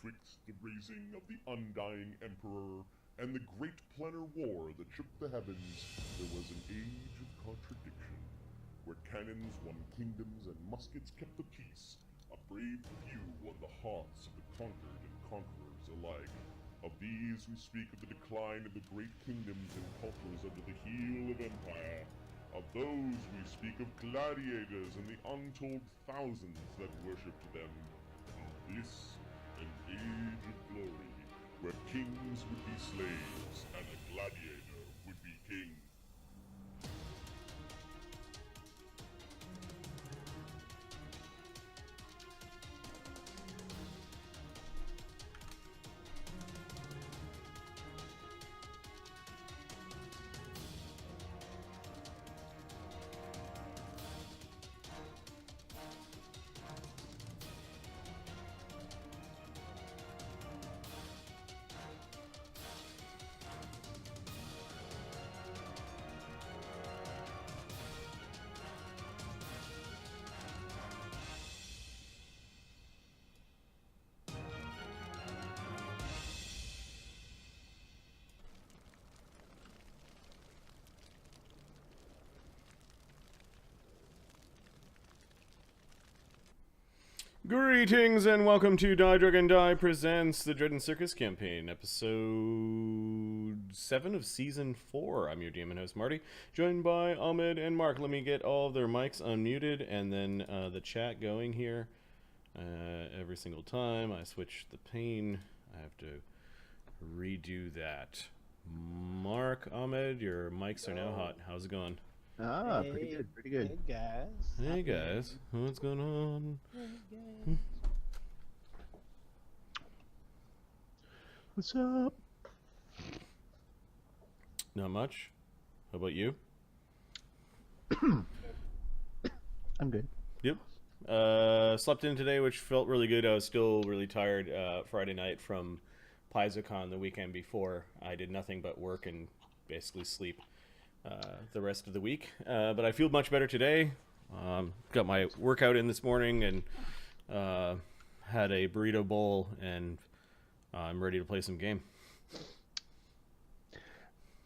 betwixt the raising of the undying emperor and the great planar war that shook the heavens, there was an age of contradiction, where cannons won kingdoms and muskets kept the peace. A brave few won the hearts of the conquered and conquerors alike. Of these we speak of the decline of the great kingdoms and cultures under the heel of empire. Of those we speak of gladiators and the untold thousands that worshipped them. Of this, an age of glory, where kings would be slaves and a gladiator would be king. Greetings and welcome to Die Dragon Die presents the Dread and Circus campaign, episode 7 of season 4. I'm your DM host Marty, joined by Ahmed and Mark. Let me get all of their mics unmuted and then the chat going here. Every single time I switch the pane, I have to redo that. Mark, Ahmed, your mics are now hot. How's it going? Ah, hey, pretty good, pretty good. Hey guys. Hey guys, what's going on? Hey guys. What's up? Not much. How about you? I'm good. Yep. Slept in today, which felt really good. I was still really tired Friday night from PaizoCon the weekend before. I did nothing but work and basically sleep the rest of the week. But I feel much better today. Got my workout in this morning and had a burrito bowl, and I'm ready to play some game.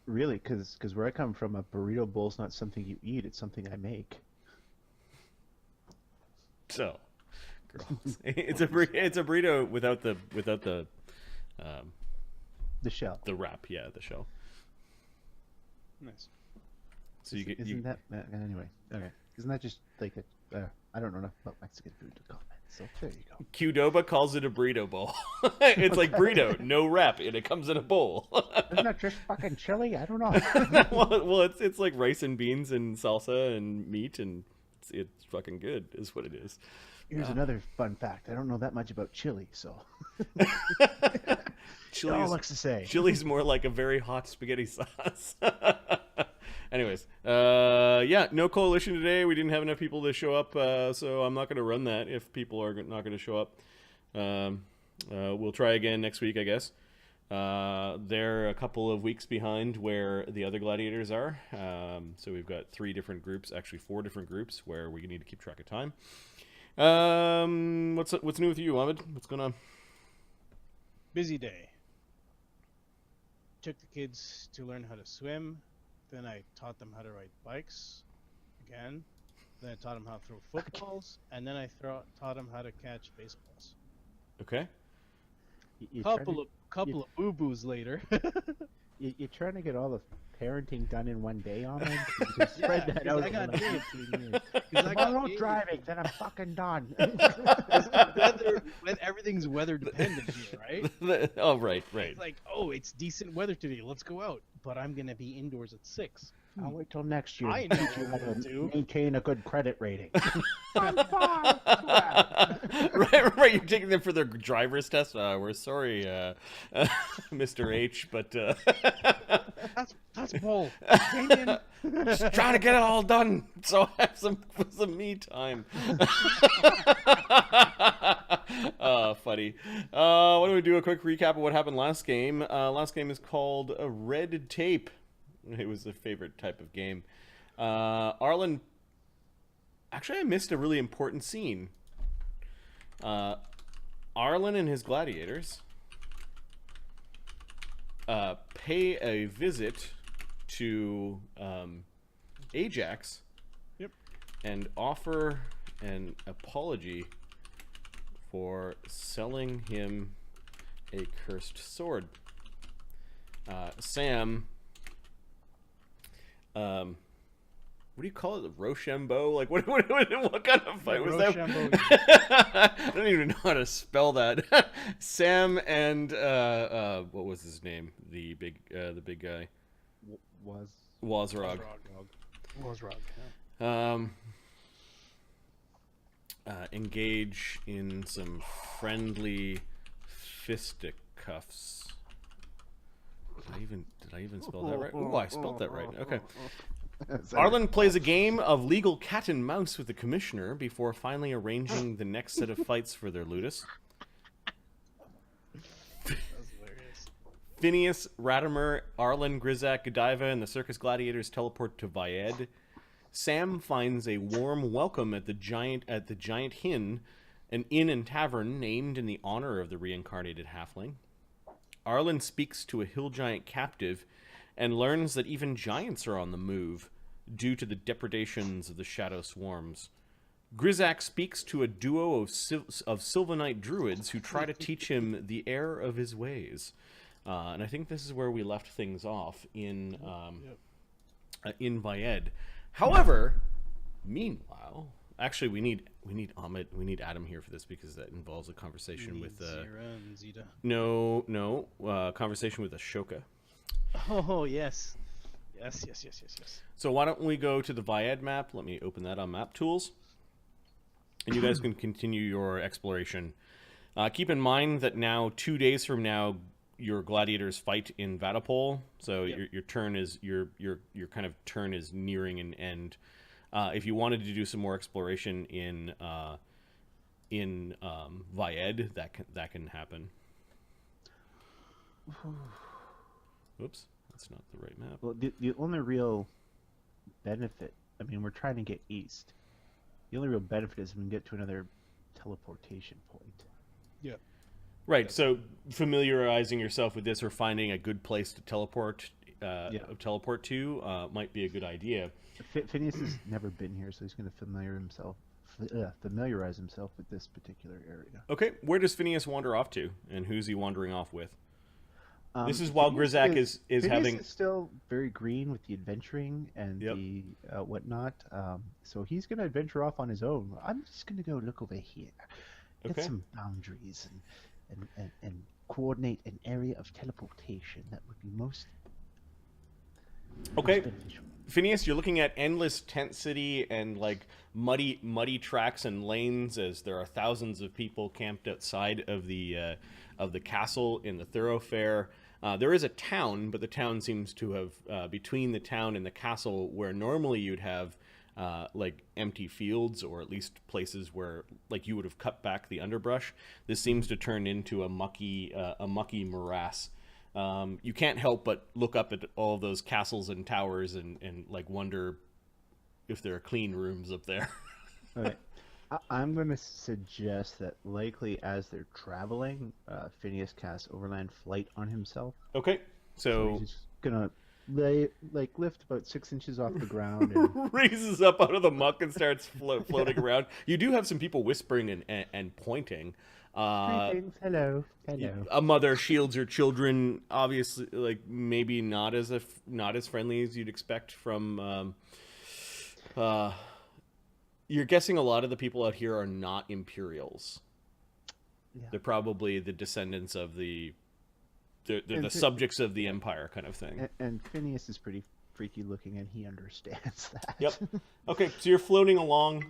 Really? Because where I come from, a burrito bowl's not something you eat, it's something I make. So, it's a burrito without the shell. The wrap, yeah, the shell. Nice. So Isn't that anyway? Okay. Isn't that just like a? I don't know enough about Mexican food to comment. So there you go. Qdoba calls it a burrito bowl. It's like burrito, no wrap, and it comes in a bowl. Isn't that just fucking chili? I don't know. well, it's like rice and beans and salsa and meat, and it's fucking good, is what it is. Here's another fun fact. I don't know that much about chili, so. Chili all looks the same. Chili's more like a very hot spaghetti sauce. Anyways, yeah, no coalition today. We didn't have enough people to show up, so I'm not going to run that if people are not going to show up. We'll try again next week, I guess. They're a couple of weeks behind where the other gladiators are. So we've got 3 different groups, actually 4 different groups, where we need to keep track of time. What's new with you, Ahmed? What's going on? Busy day. Took the kids to learn how to swim. Then I taught them how to ride bikes again. Then I taught them how to throw footballs. And then I taught them how to catch baseballs. Okay. Couple of boo-boos later. You're trying to get all the parenting done in one day on them? Spread that out. I got Dave. If I don't driving, then I'm fucking done. When everything's weather dependent here, right? Oh, right. It's like, oh, it's decent weather today. Let's go out. But I'm gonna be indoors at 6. I'll wait till next year. I to know teach you how what to to do. maintain a good credit rating. right. You're taking them for their driver's test. We're sorry, Mr. H, but That's bull. just trying to get it all done so I have some me time. Funny. Why don't we do a quick recap of what happened last game? Last game is called Red Tape. It was a favorite type of game. Arlen, actually I missed a really important scene. Arlen and his gladiators pay a visit to Ajax. Yep. And offer an apology for selling him a cursed sword. Sam, what do you call it? Rochambeau? Like what kind of fight was that? I don't even know how to spell that. Sam and what was his name? The big guy. Wazrog. Wazrog, yeah. Engage in some friendly fisticuffs. Did I even spell that right? Oh, I spelled that right. Okay. Arlen plays a game of legal cat and mouse with the commissioner before finally arranging the next set of fights for their ludus. That's hilarious. Phineas, Ratimer, Arlen, Grizaak, Godiva, and the circus gladiators teleport to Vyedd. Sam finds a warm welcome at the giant Inn, an inn and tavern named in the honor of the reincarnated halfling. Arlen speaks to a hill giant captive and learns that even giants are on the move due to the depredations of the shadow swarms. Grizaak speaks to a duo of Sylvanite druids who try to teach him the error of his ways. And I think this is where we left things off in Vyedd. However, meanwhile, actually, we need Ahmed, we need Adam here for this because that involves a conversation with Zira and Zeta. No, conversation with Ashoka. Oh yes. Yes. So why don't we go to the Vyedd map? Let me open that on Map Tools, and you guys can continue your exploration. Keep in mind that now 2 days from now, your gladiators fight in Vaddapol, so your turn is your kind of turn is nearing an end. If you wanted to do some more exploration in Vyedd, that can happen. Oops, that's not the right map. Well, the only real benefit, I mean, we're trying to get east. The only real benefit is we can get to another teleportation point. Yeah. Right, so familiarizing yourself with this or finding a good place to teleport to might be a good idea. Phineas has never been here, so he's going to familiarize himself with this particular area. Okay, where does Phineas wander off to, and who's he wandering off with? This is while Grizaak is having... Phineas is still very green with the adventuring and the whatnot, so he's going to adventure off on his own. I'm just going to go look over here, get some boundaries, and coordinate an area of teleportation that would be most beneficial. Phineas, you're looking at endless tent city and like muddy tracks and lanes as there are thousands of people camped outside of the castle in the thoroughfare. There is a town, but the town seems to have between the town and the castle, where normally you'd have like empty fields or at least places where like you would have cut back the underbrush. This seems to turn into a mucky morass. You can't help but look up at all of those castles and towers and like wonder if there are clean rooms up there. Okay. I'm going to suggest that likely as they're traveling, Phineas casts Overland Flight on himself. Okay, so he's going to lift about 6 inches off the ground and raises up out of the muck and starts floating around. You do have some people whispering and pointing. Greetings. Hello. A mother shields her children, obviously, like maybe not as friendly as you'd expect from. You're guessing a lot of the people out here are not Imperials. Yeah. They're probably the descendants of they're the subjects of the Empire kind of thing. And Phineas is pretty freaky looking, and he understands that. Yep. Okay, so you're floating along.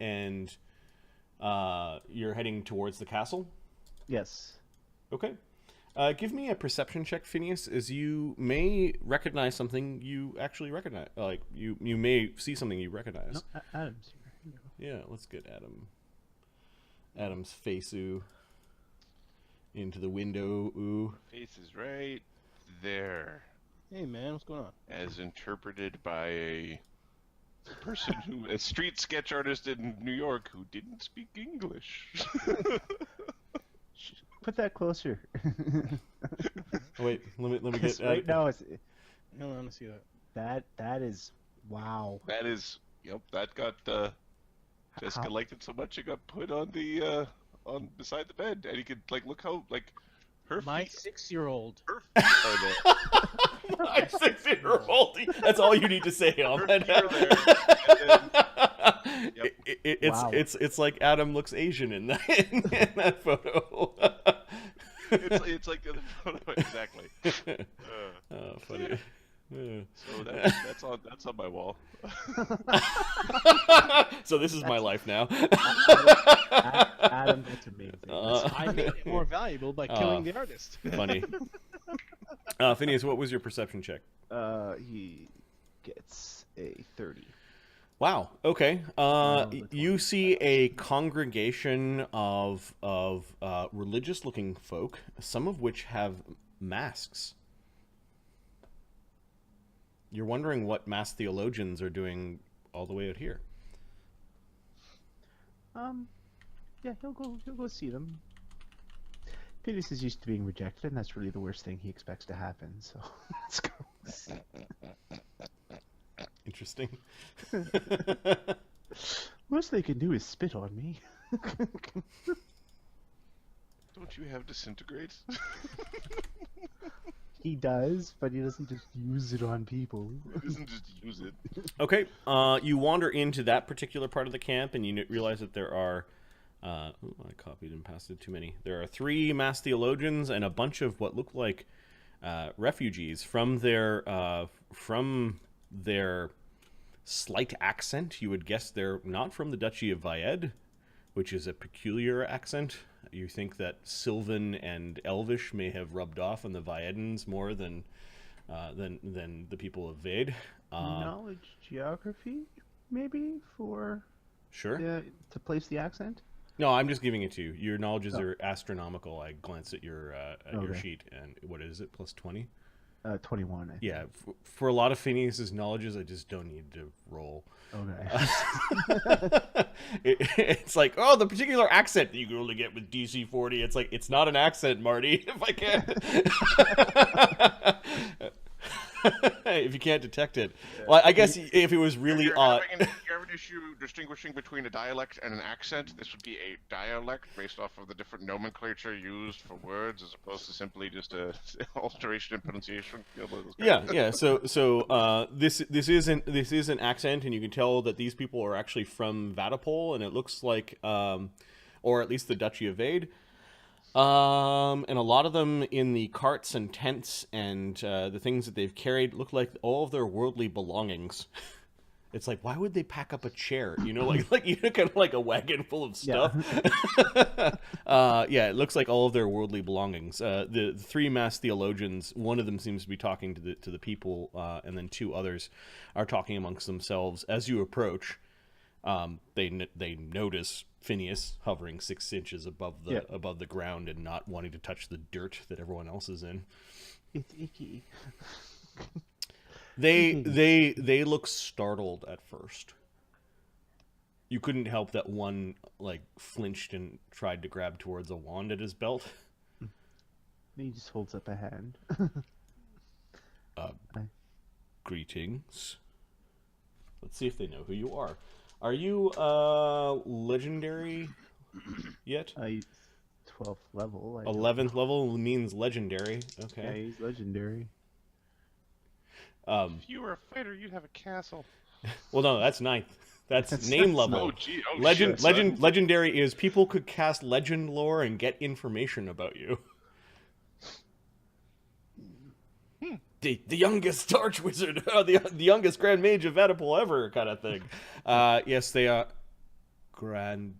And you're heading towards the castle? Yes. Okay. Give me a perception check, Phineas, as you may recognize something you actually recognize. Like, you may see something you recognize. No, Adam's here. Yeah, let's get Adam's face into the window. Face is right there. Hey, man, what's going on? As interpreted by a person who, a street sketch artist in New York who didn't speak English. Put that closer. Oh, wait, let me Because get right now it's I want to see that. that is wow. That is, yep, that got Jessica How- liked it so much it got put on the on beside the bed, and you could like look how like her My feet 6-year-old. are there. my 6-year-old. That's all you need to say, Ahmed. Her feet are there, and then, yep. Wow. It's like Adam looks Asian in that in that photo. It's like the other photo exactly. Oh, funny. Yeah. So that's on my wall. So this is my life now. Adam, that's amazing. I made it more valuable by killing the artist. Funny. Phineas, what was your perception check? He gets a 30. Wow. Okay. the You see a congregation of religious-looking folk, some of which have masks. You're wondering what masked theologians are doing all the way out here. Yeah, he'll go see them. Phineas is used to being rejected, and that's really the worst thing he expects to happen. So let's go. Interesting. Worst they can do is spit on me. Don't you have disintegrate? He does, but he doesn't just use it on people. He doesn't just use it. Okay. You wander into that particular part of the camp, and you realize that there are. I copied and pasted too many. There are 3 masked theologians and a bunch of what look like refugees from their slight accent. You would guess they're not from the Duchy of Vyedd, which is a peculiar accent. You think that Sylvan and Elvish may have rubbed off on the Vyeddans more than the people of Vayde. Knowledge geography, maybe, for Sure. to place the accent. No, I'm just giving it to you. Your knowledges are astronomical. I glanced at your Okay. sheet, and what is it? Plus 20? 21. I think. Yeah. For a lot of Phineas's knowledges, I just don't need to roll. Okay. It's like, oh, the particular accent that you can only get with DC 40. It's like, it's not an accent, Marty. If I can't. If you can't detect it. Well, I guess if it was really odd. If you have an issue distinguishing between a dialect and an accent, this would be a dialect based off of the different nomenclature used for words, as opposed to simply just a alteration in pronunciation. Yeah. So this is an accent, and you can tell that these people are actually from Vaddapol, and it looks like, or at least the Duchy of Vayde. And a lot of them in the carts and tents and the things that they've carried look like all of their worldly belongings. It's like, why would they pack up a chair? You know, like kind of like a wagon full of stuff. Yeah, it looks like all of their worldly belongings. The 3 masked theologians, one of them seems to be talking to the people, and then 2 others are talking amongst themselves. As you approach, they notice Phineas hovering 6 inches above the ground and not wanting to touch the dirt that everyone else is in. It's icky. They look startled at first. You couldn't help that one like flinched and tried to grab towards a wand at his belt. He just holds up a hand. Greetings. Let's see if they know who you are. Are you legendary yet? 12th level. 11th level means legendary. Okay. Yeah, he's legendary. If you were a fighter, you'd have a castle. Well, no, that's 9th. That's name level. Oh, gee. Oh, Legend, shit, son. legendary is people could cast legend lore and get information about you. The youngest archwizard, the youngest grand mage of Vaddapol ever, kind of thing. Yes, they are grand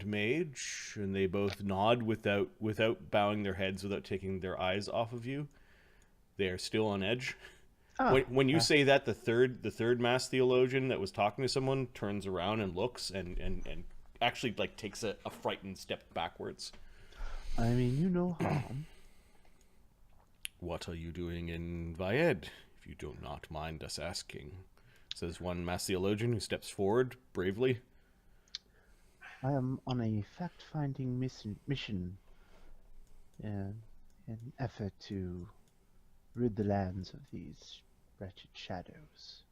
mage, and they both nod without bowing their heads, without taking their eyes off of you. They are still on edge. When you say that, the third masked theologian that was talking to someone turns around and looks and actually like takes a frightened step backwards. I mean, you know harm. What are you doing in Vyedd? If you do not mind us asking, says one mass theologian who steps forward bravely. I am on a fact-finding mission in an effort to rid the lands of these wretched shadows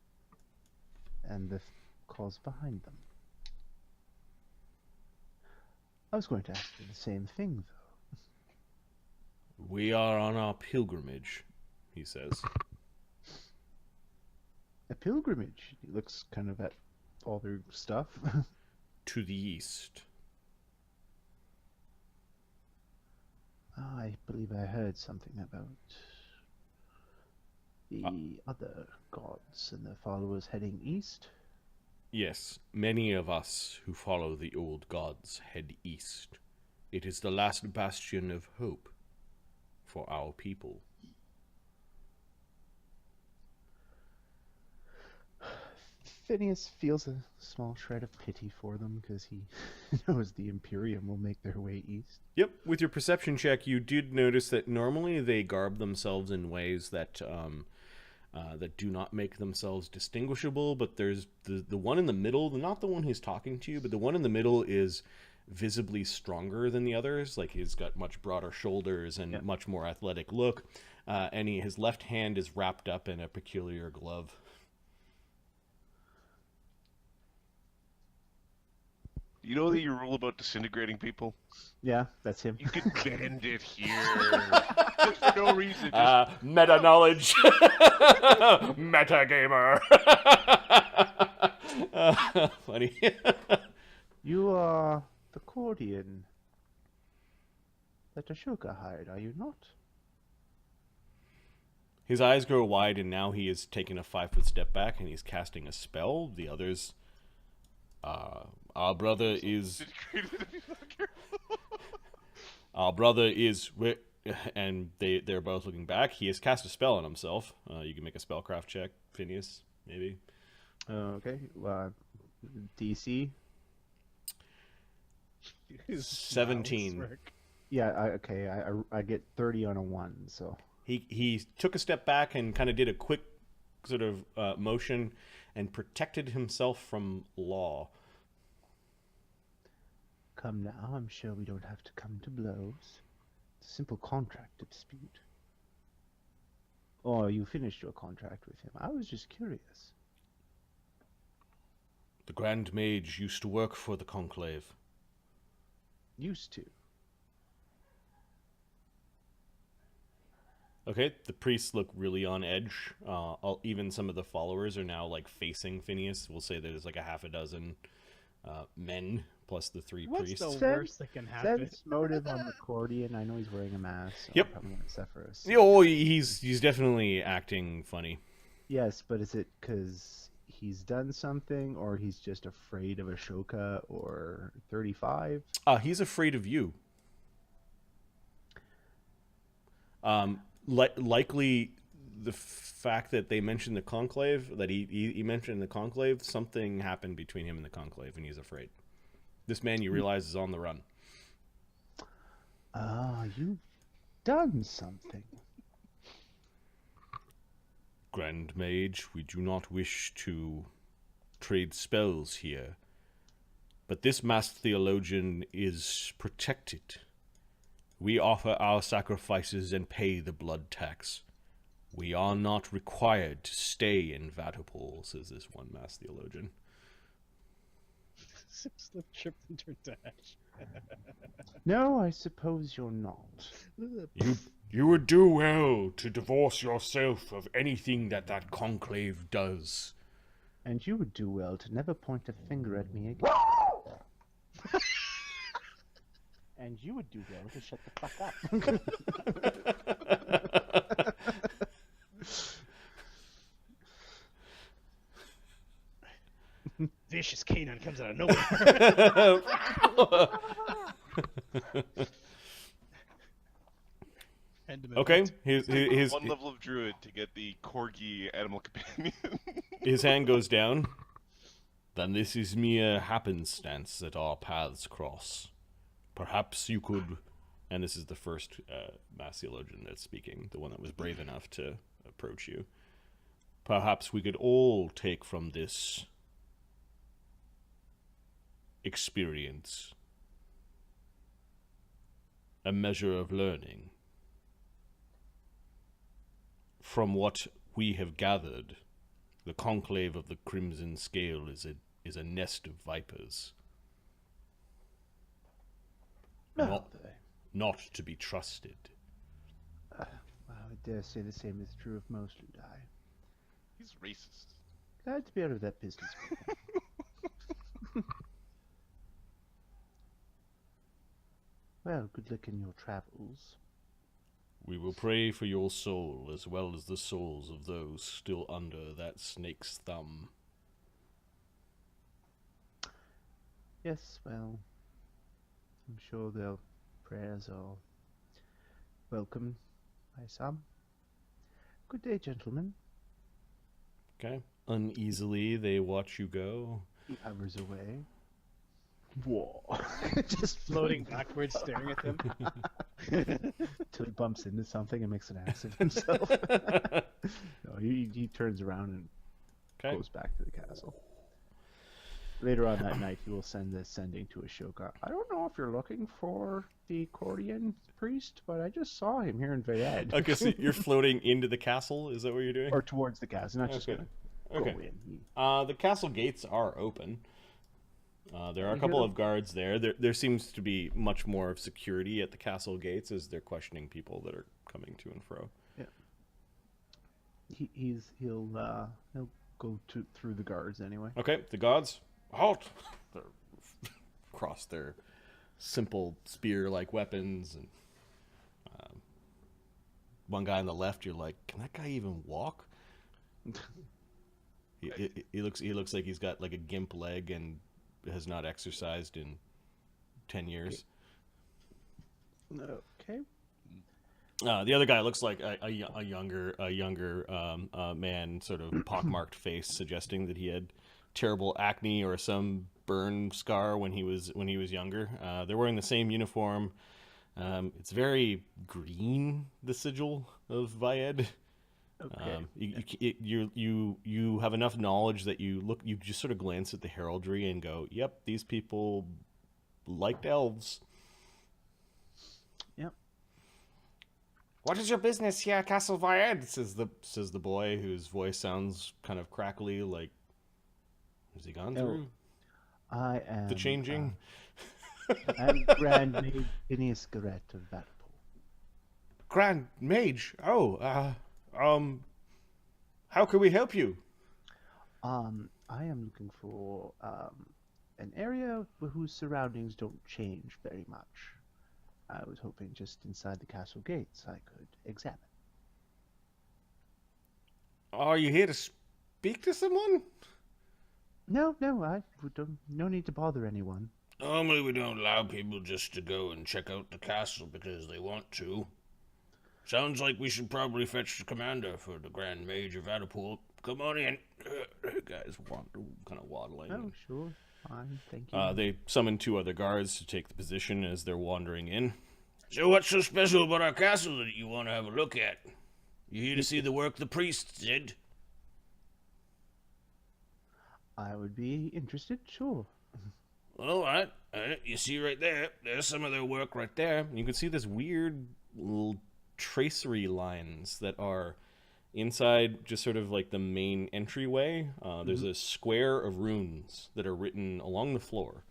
and the cause behind them. I was going to ask you the same thing, though. We are on our pilgrimage, he says. A pilgrimage? He looks kind of at all their stuff. To the east. I believe I heard something about the other gods and their followers heading east. Yes, many of us who follow the old gods head east. It is the last bastion of hope for our people. Phineas feels a small shred of pity for them because he knows the Imperium will make their way east. Yep, with your perception check, you did notice that normally they garb themselves in ways that that do not make themselves distinguishable, but there's the one in the middle, not the one who's talking to you, but the one in the middle is visibly stronger than the others. Like, he's got much broader shoulders and much more athletic look, and his left hand is wrapped up in a peculiar glove. You know the rule about disintegrating people? Yeah, that's him. You can bend it here. Just for no reason. Meta knowledge. Meta gamer. Funny. You are the Cordian that Ashoka hired, are you not? His eyes grow wide, and now he is taking a 5-foot step back, and he's casting a spell. The others... our brother is... Our brother is... And they're both looking back. He has cast a spell on himself. You can make a spellcraft check, Phineas, maybe. Okay. DC? 17. Yeah, I get 30 on a 1, so... He took a step back and kind of did a quick sort of motion and protected himself from law. Come now, I'm sure we don't have to come to blows. It's a simple contract dispute. Or you finished your contract with him. I was just curious. The Grand Mage used to work for the Conclave. Used to. Okay, the priests look really on edge. Even some of the followers are now like facing Phineas. We'll say there's like a half a dozen men plus the 3 priests. What's the worst that can happen? Sense motive on the Cordian. I know he's wearing a mask. So Yep. I'm probably gonna Sephiroth. Oh, he's definitely acting funny. Yes, but is it because he's done something, or he's just afraid of Ashoka or 35? He's afraid of you. Likely the fact that they mentioned the Conclave, that he mentioned the Conclave, something happened between him and the Conclave, and he's afraid. This man, you realize, is on the run. You've done something. Grand Mage, we do not wish to trade spells here, but this masked theologian is protected. We offer our sacrifices and pay the blood tax. We are not required to stay in Vaddapol, says this one masked theologian. Slip, tripped, and turned to ash. No, I suppose you're not. You would do well to divorce yourself of anything that conclave does. And you would do well to never point a finger at me again. And you would do well to shut the fuck up. Vicious canine comes out of nowhere. Okay, his one level of druid to get the corgi animal companion. His hand goes down. Then this is mere happenstance that our paths cross. Perhaps you could, and this is the first mass theologian that's speaking, the one that was brave enough to approach you. perhaps we could all take from this experience a measure of learning. From what we have gathered, the conclave of the Crimson Scale is a nest of vipers. Not to be trusted. Well, I dare say the same is true of most who die. He's racist. Glad to be out of that business. Well, good luck in your travels. We will pray for your soul as well as the souls of those still under that snake's thumb. Yes, well, I'm sure their prayers are welcome by some. Good day, gentlemen. Okay. Uneasily, they watch you go. He hovers away. Whoa. Just floating backwards, staring at them. Till he bumps into something and makes an ass of himself. No, he turns around and goes back to the castle. Later on that night, he will send this sending to Ashoka. I don't know if you're looking for the Cordian priest, but I just saw him here in Vyedd. Okay, so you're floating into the castle? Is that what you're doing? Or towards the castle, not just going to go in. The castle gates are open. There are a couple of guards there. There seems to be much more of security at the castle gates as they're questioning people that are coming to and fro. Yeah. He'll go through the guards anyway. Okay, the guards halt. They're across their simple spear-like weapons, and one guy on the left. You're like, can that guy even walk? He looks like he's got like a gimp leg and has not exercised in 10 years. Okay. The other guy looks like a younger man, sort of pockmarked face, suggesting that he had terrible acne or some burn scar when he was younger. They're wearing the same uniform. It's very green, the sigil of Vyedd. Okay. You have enough knowledge that you just sort of glance at the heraldry and go, "Yep, these people liked elves." Yep. What is your business here, Castle Vyedd? says the boy, whose voice sounds kind of crackly. Like, has he gone through? I am the changing. I'm Grand Mage Phineas of Vaddapol. Grand Mage. Oh, how can we help you? I am looking for an area whose surroundings don't change very much. I was hoping just inside the castle gates I could examine. Are you here to speak to someone? No, no need to bother anyone. Normally we don't allow people just to go and check out the castle because they want to. Sounds like we should probably fetch the commander for the Grand Mage of Vaddapol. Come on in. Guys kind of waddling. Oh, sure. Fine, thank you. They summon two other guards to take the position as they're wandering in. So what's so special about our castle that you want to have a look at? You here to see the work the priests did? I would be interested, sure. Well, all right. You see right there. There's some of their work right there. You can see this weird little tracery lines that are inside just sort of like the main entryway. There's a square of runes that are written along the floor.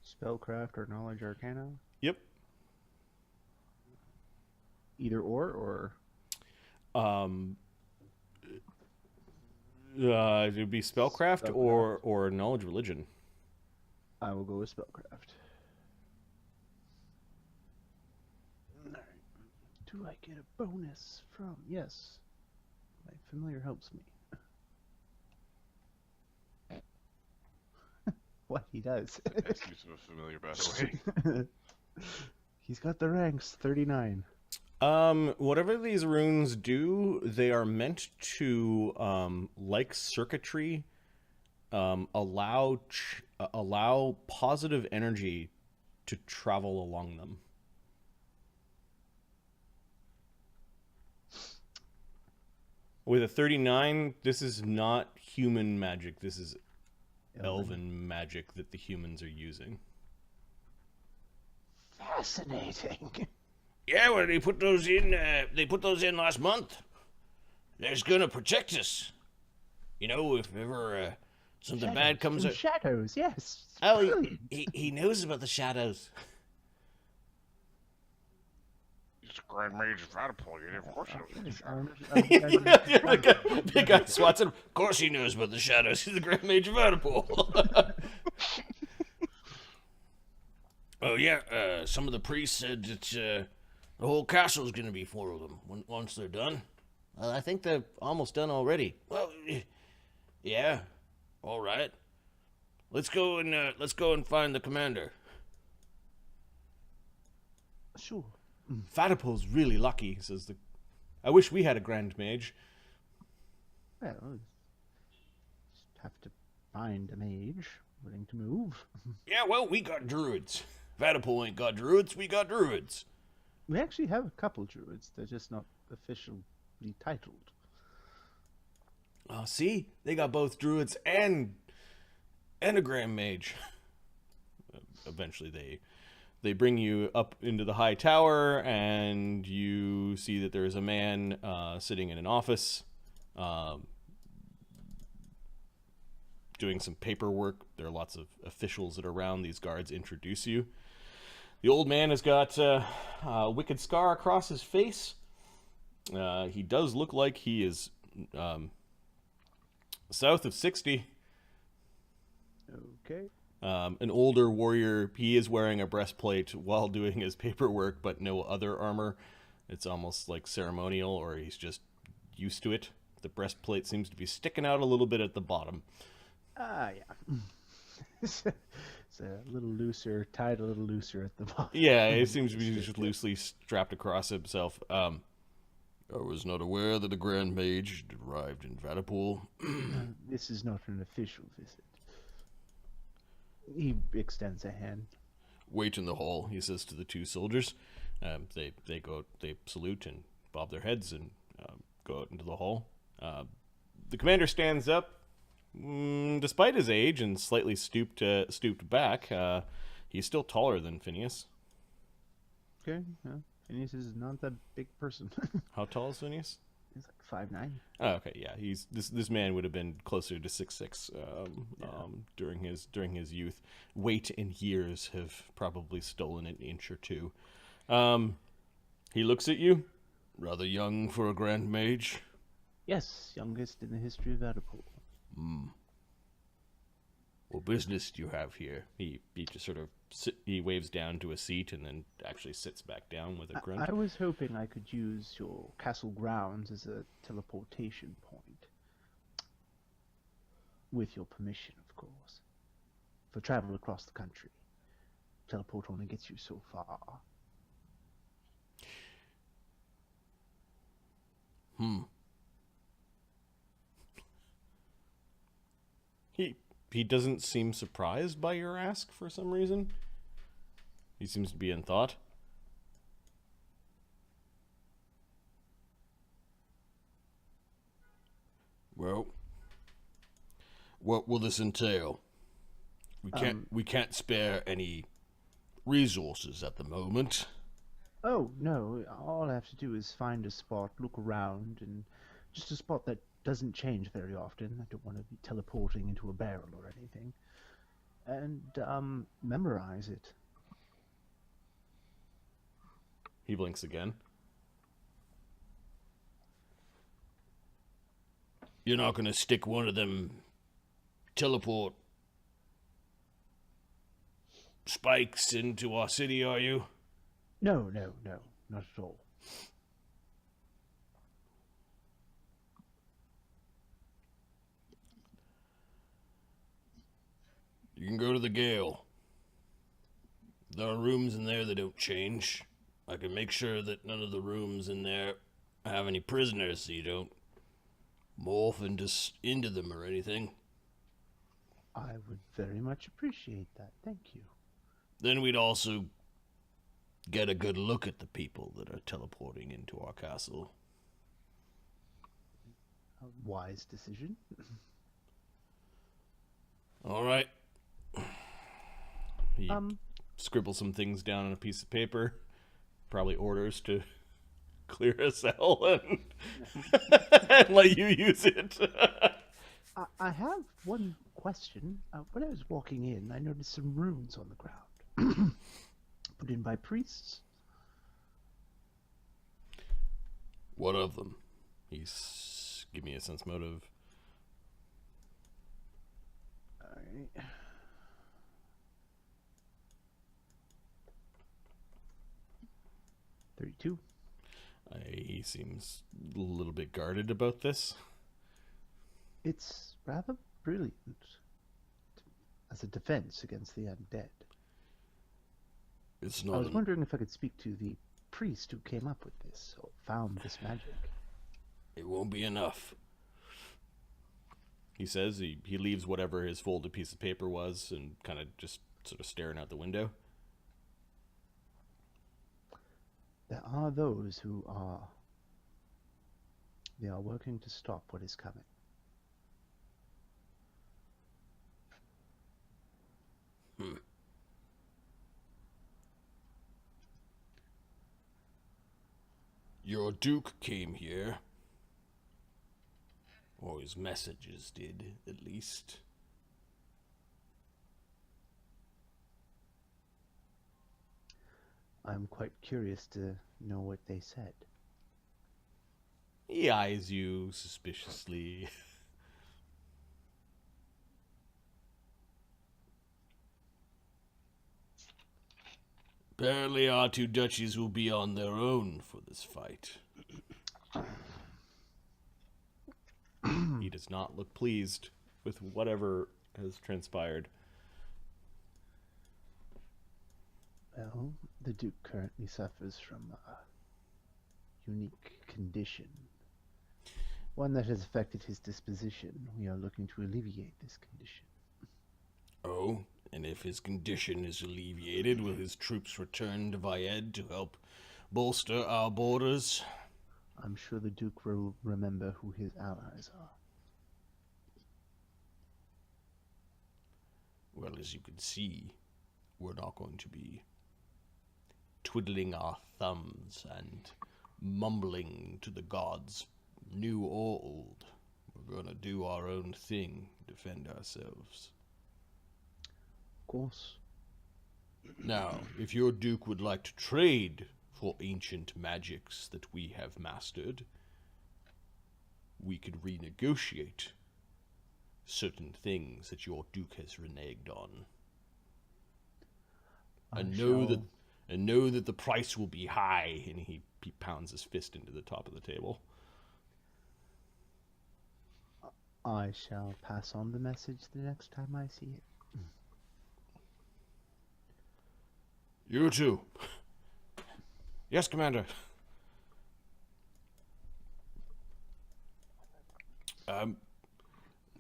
Spellcraft or knowledge arcana? Yep. Either or? It would be spellcraft. Or knowledge religion. I will go with spellcraft. Do I get a bonus from? Yes. My familiar helps me. What he does. That's use of a familiar, by the way. He's got the ranks, 39. Whatever these runes do, they are meant to, like circuitry, allow positive energy to travel along them. With a 39, this is not human magic. This is elven magic that the humans are using. Fascinating. Yeah, well, they put those in. They put those in last month. That's gonna protect us. You know, if ever something bad comes up. Shadows, yes. Oh, he knows about the shadows. He's a Grand Mage of Vaddapol. Of course he knows. Big guy swats him. Of course he knows about the shadows. He's the Grand Mage of Vaddapol. Oh yeah, some of the priests said that the whole castle's gonna be full of them once they're done. I think they're almost done already. Well, yeah, all right. Let's go and find the commander. Sure. Vaddapol's really lucky, says the... I wish we had a Grand Mage. Well, just have to find a mage willing to move. Yeah, well, we got druids. Vaddapol ain't got druids, we got druids. We actually have a couple druids. They're just not officially titled. Oh, see? They got both druids and a Grand Mage. Eventually they bring you up into the high tower, and you see that there is a man sitting in an office doing some paperwork. There are lots of officials that are around. These guards introduce you. The old man has got a wicked scar across his face. He does look like he is south of 60. Okay. An older warrior. He is wearing a breastplate while doing his paperwork, but no other armor. It's almost like ceremonial, or he's just used to it. The breastplate seems to be sticking out a little bit at the bottom. Yeah. It's a little looser, tied a little looser at the bottom. Yeah, it seems to be just loosely strapped across himself. I was not aware that a Grand Mage had arrived in Vaddapol. This is not an official visit. He extends a hand. Wait in the hall, he says to the two soldiers. They salute and bob their heads and go out into the hall. The commander stands up. Despite his age and slightly stooped back, he's still taller than Phineas. Okay, Phineas is not that big person. How tall is Phineas? He's like 5'9". Oh, okay, yeah. This man would have been closer to 6'6" during his youth. Weight and years have probably stolen an inch or two. He looks at you. Rather young for a Grand Mage. Yes, youngest in the history of Vaddapol. What business do you have here? He just sort of he waves down to a seat and then actually sits back down with a grunt. I was hoping I could use your castle grounds as a teleportation point. With your permission, of course. For travel across the country. Teleport only gets you so far. He doesn't seem surprised by your ask for some reason. He seems to be in thought. Well, what will this entail? We can't spare any resources at the moment. Oh, no. All I have to do is find a spot, look around, and just a spot that doesn't change very often. I don't want to be teleporting into a barrel or anything. And, memorize it. He blinks again. You're not going to stick one of them teleport spikes into our city, are you? No, not at all. You can go to the Gale. There are rooms in there that don't change. I can make sure that none of the rooms in there have any prisoners so you don't morph into them or anything. I would very much appreciate that. Thank you. Then we'd also get a good look at the people that are teleporting into our castle. A wise decision. All right. He scribbles some things down on a piece of paper. Probably orders to clear a cell and let you use it. I have one question. When I was walking in, I noticed some runes on the ground. Put in by priests. What of them? Give me a sense motive. Alright. $32. He seems a little bit guarded about this. It's rather brilliant as a defense against the undead. It's I not. was wondering if I could speak to the priest who came up with this, or found this magic. It won't be enough. He says he leaves whatever his folded piece of paper was and kind of just sort of staring out the window. There are those who are... They are working to stop what is coming. Your Duke came here. Or his messages did, at least. I'm quite curious to know what they said. He eyes you suspiciously. Apparently our two duchies will be on their own for this fight. He does not look pleased with whatever has transpired. Well, the Duke currently suffers from a unique condition. One that has affected his disposition. We are looking to alleviate this condition. Oh, and if his condition is alleviated, will his troops return to Vyedd to help bolster our borders? I'm sure the Duke will remember who his allies are. Well, as you can see, we're not going to be twiddling our thumbs and mumbling to the gods, new or old. We're gonna do our own thing, defend ourselves. Of course. Now, if your Duke would like to trade for ancient magics that we have mastered, we could renegotiate certain things that your Duke has reneged on. And know that the price will be high. And he pounds his fist into the top of the table. I shall pass on the message the next time I see it. You too. Yes, Commander.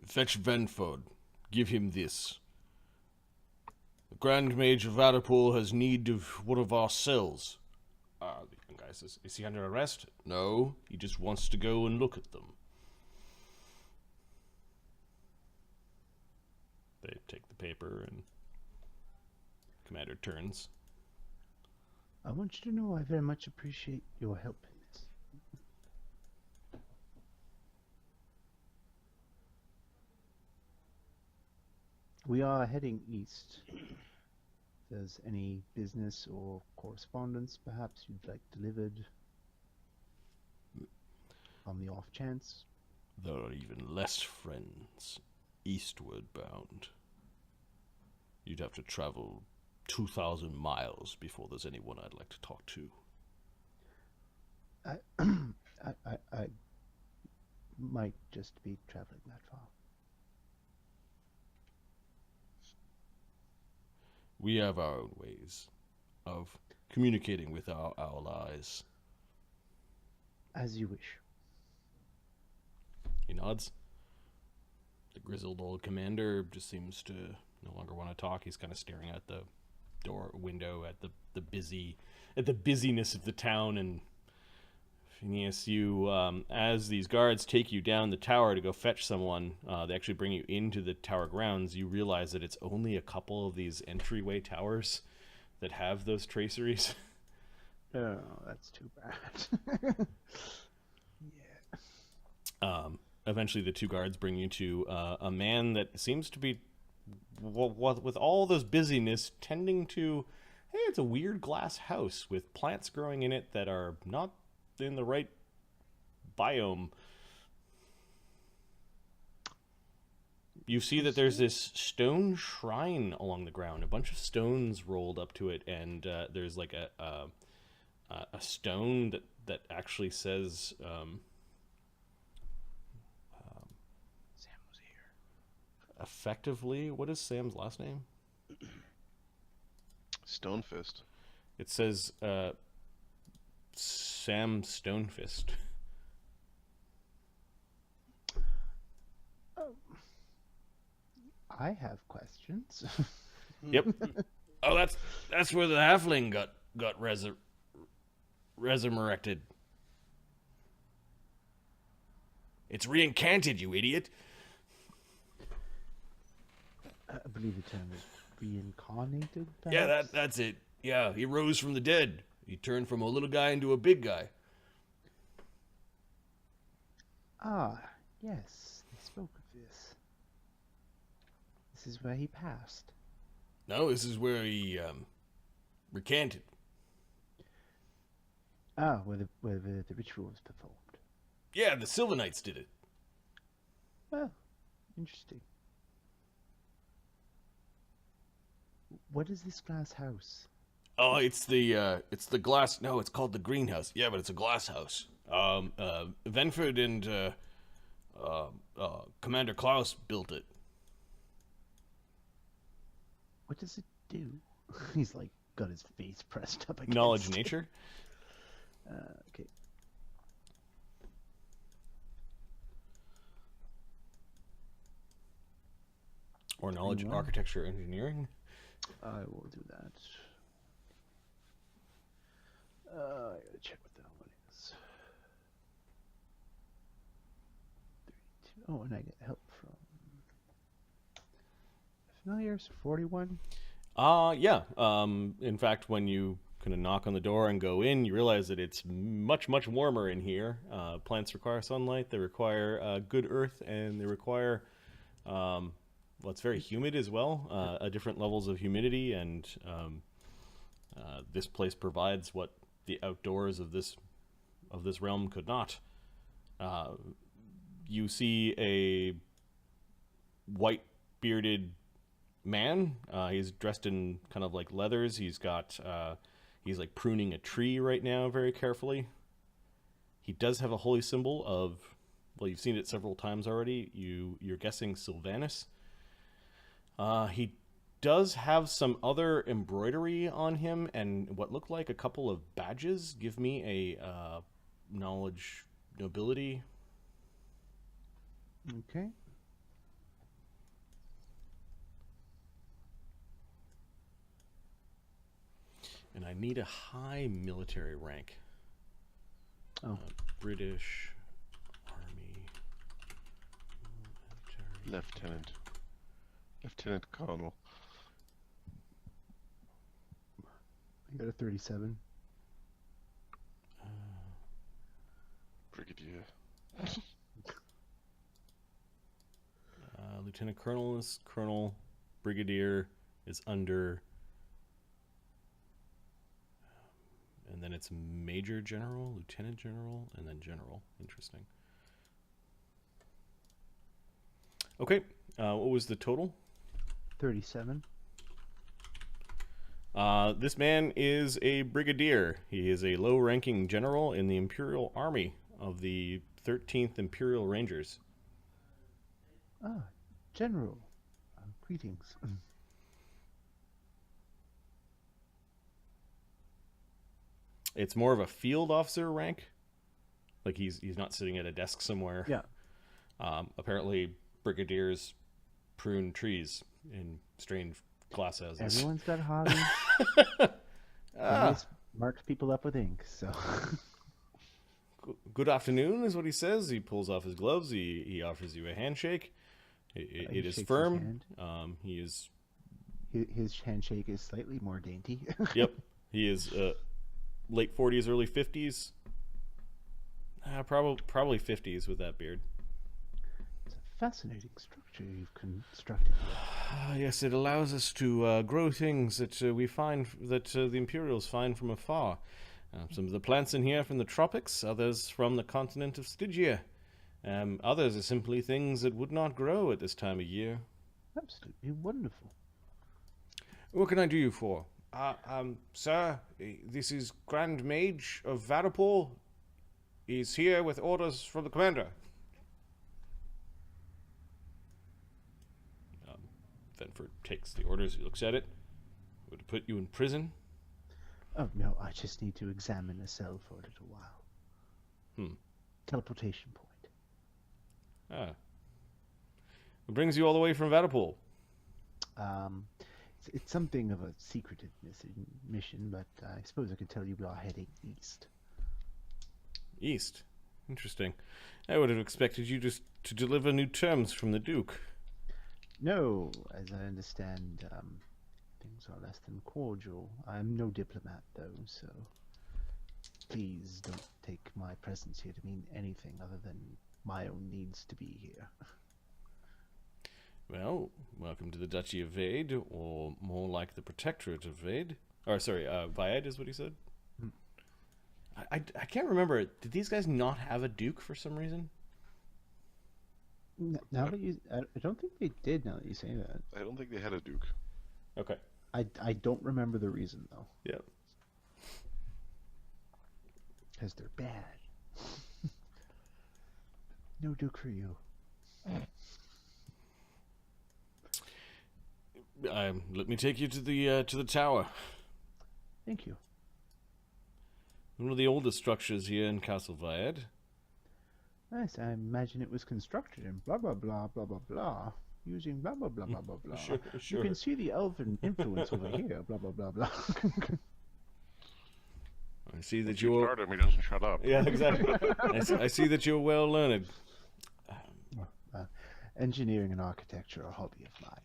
Fetch Venford. Give him this. The Grand Mage of Vaddapol has need of one of our cells. The young guy says, is he under arrest? No, he just wants to go and look at them. They take the paper and Commander turns. I want you to know I very much appreciate your help in this. We are heading east. If there's any business or correspondence perhaps you'd like delivered on the off chance. There are even less friends eastward bound. You'd have to travel 2,000 miles before there's anyone I'd like to talk to. I might just be traveling that far. We have our own ways of communicating with our allies. As you wish. He nods. The grizzled old commander just seems to no longer want to talk. He's kind of staring at the window at the busyness of the town and Phineas, you, as these guards take you down the tower to go fetch someone, they actually bring you into the tower grounds. You realize that it's only a couple of these entryway towers that have those traceries. Oh, that's too bad. Yeah. Eventually, the two guards bring you to a man that seems to be, with all those busyness, tending to, hey, it's a weird glass house with plants growing in it that are not in the right biome. You see that there's this stone shrine along the ground, a bunch of stones rolled up to it, and there's like a stone that actually says Sam was here. effectively, what is Sam's last name? Stonefist. It says Sam Stonefist. I have questions. Yep. Oh, that's where the halfling got resurrected. It's reincanted, you idiot. I believe the term is reincarnated. Yeah, perhaps? that's it. Yeah, he rose from the dead. He turned from a little guy into a big guy. Ah, yes, they spoke of this. This is where he passed. No, this is where he recanted. Ah, where the ritual was performed. Yeah, the Silver Knights did it. Well, interesting. What is this glass house? Oh, it's the glass. No, it's called the greenhouse. Yeah, but it's a glass house. Venford and Commander Klaus built it. What does it do? He's like got his face pressed up against Knowledge it. nature. Okay. Or knowledge, Wow. architecture, engineering. I will do that. I gotta check what the hell it is. 32. Oh, and I get help from familiars. 41. Yeah. In fact, when you kind of knock on the door and go in, you realize that it's much, much warmer in here. Plants require sunlight. They require good earth, and they require, well, it's very humid as well. Different levels of humidity, and this place provides what the outdoors of this realm could not. You see a white bearded man. He's dressed in kind of like leathers. He's like pruning a tree right now very carefully. He does have a holy symbol of, well, you've seen it several times already. You're guessing Sylvanus. He does have some other embroidery on him and what look like a couple of badges. Give me a knowledge nobility. Okay. And I need a high military rank. Oh. British Army. Military. Lieutenant Colonel. I got a 37. Brigadier. Lieutenant Colonel is Colonel. Brigadier is under. And then it's Major General, Lieutenant General, and then General. Interesting. Okay, what was the total? 37. This man is a brigadier. He is a low-ranking general in the Imperial Army of the 13th Imperial Rangers. Ah, General. Greetings. It's more of a field officer rank. Like he's not sitting at a desk somewhere. Yeah. Apparently, brigadiers prune trees in strange glass houses. Everyone's got hobbies. Phineas marks people up with ink, so. good afternoon is what he says. He pulls off his gloves. He offers you a handshake. It is shakes his firm. hand. He is... His handshake is slightly more dainty. Yep. He is late 40s, early 50s. Probably 50s with that beard. It's a fascinating structure you've constructed here. Yes, it allows us to grow things that we find that the Imperials find from afar. Some of the plants in here are from the tropics, others from the continent of Stygia. Others are simply things that would not grow at this time of year. Absolutely wonderful. What can I do you for? Sir, this is Grand Mage of Vaddapol. He's here with orders from the commander. Venford takes the orders, he looks at it. Would put you in prison? Oh, no, I just need to examine a cell for a little while. Teleportation point. What brings you all the way from Vaddapol? It's something of a secretive mission, but I suppose I could tell you we are heading east. East? Interesting. I would have expected you just to deliver new terms from the Duke. No, as I understand, things are less than cordial. I'm no diplomat, though, so please don't take my presence here to mean anything other than my own needs to be here. Well, welcome to the Duchy of Vayde, or more like the Protectorate of Vayde. Or, sorry, Vyedd is what he said. I can't remember. Did these guys not have a duke for some reason? Now that you... I don't think they did, now that you say that. I don't think they had a duke. Okay. I don't remember the reason, though. Yeah. Because they're bad. No duke for you. Let me take you to the tower. Thank you. One of the oldest structures here in Castle Vyedd. Nice. I imagine it was constructed in blah blah blah blah blah blah, using blah blah blah blah blah blah. Sure. You can see the elven influence over here. Blah blah blah blah. I see that You you're... start him, he doesn't shut up. Yeah, exactly. I see that you're well learned. Engineering and architecture are a hobby of mine.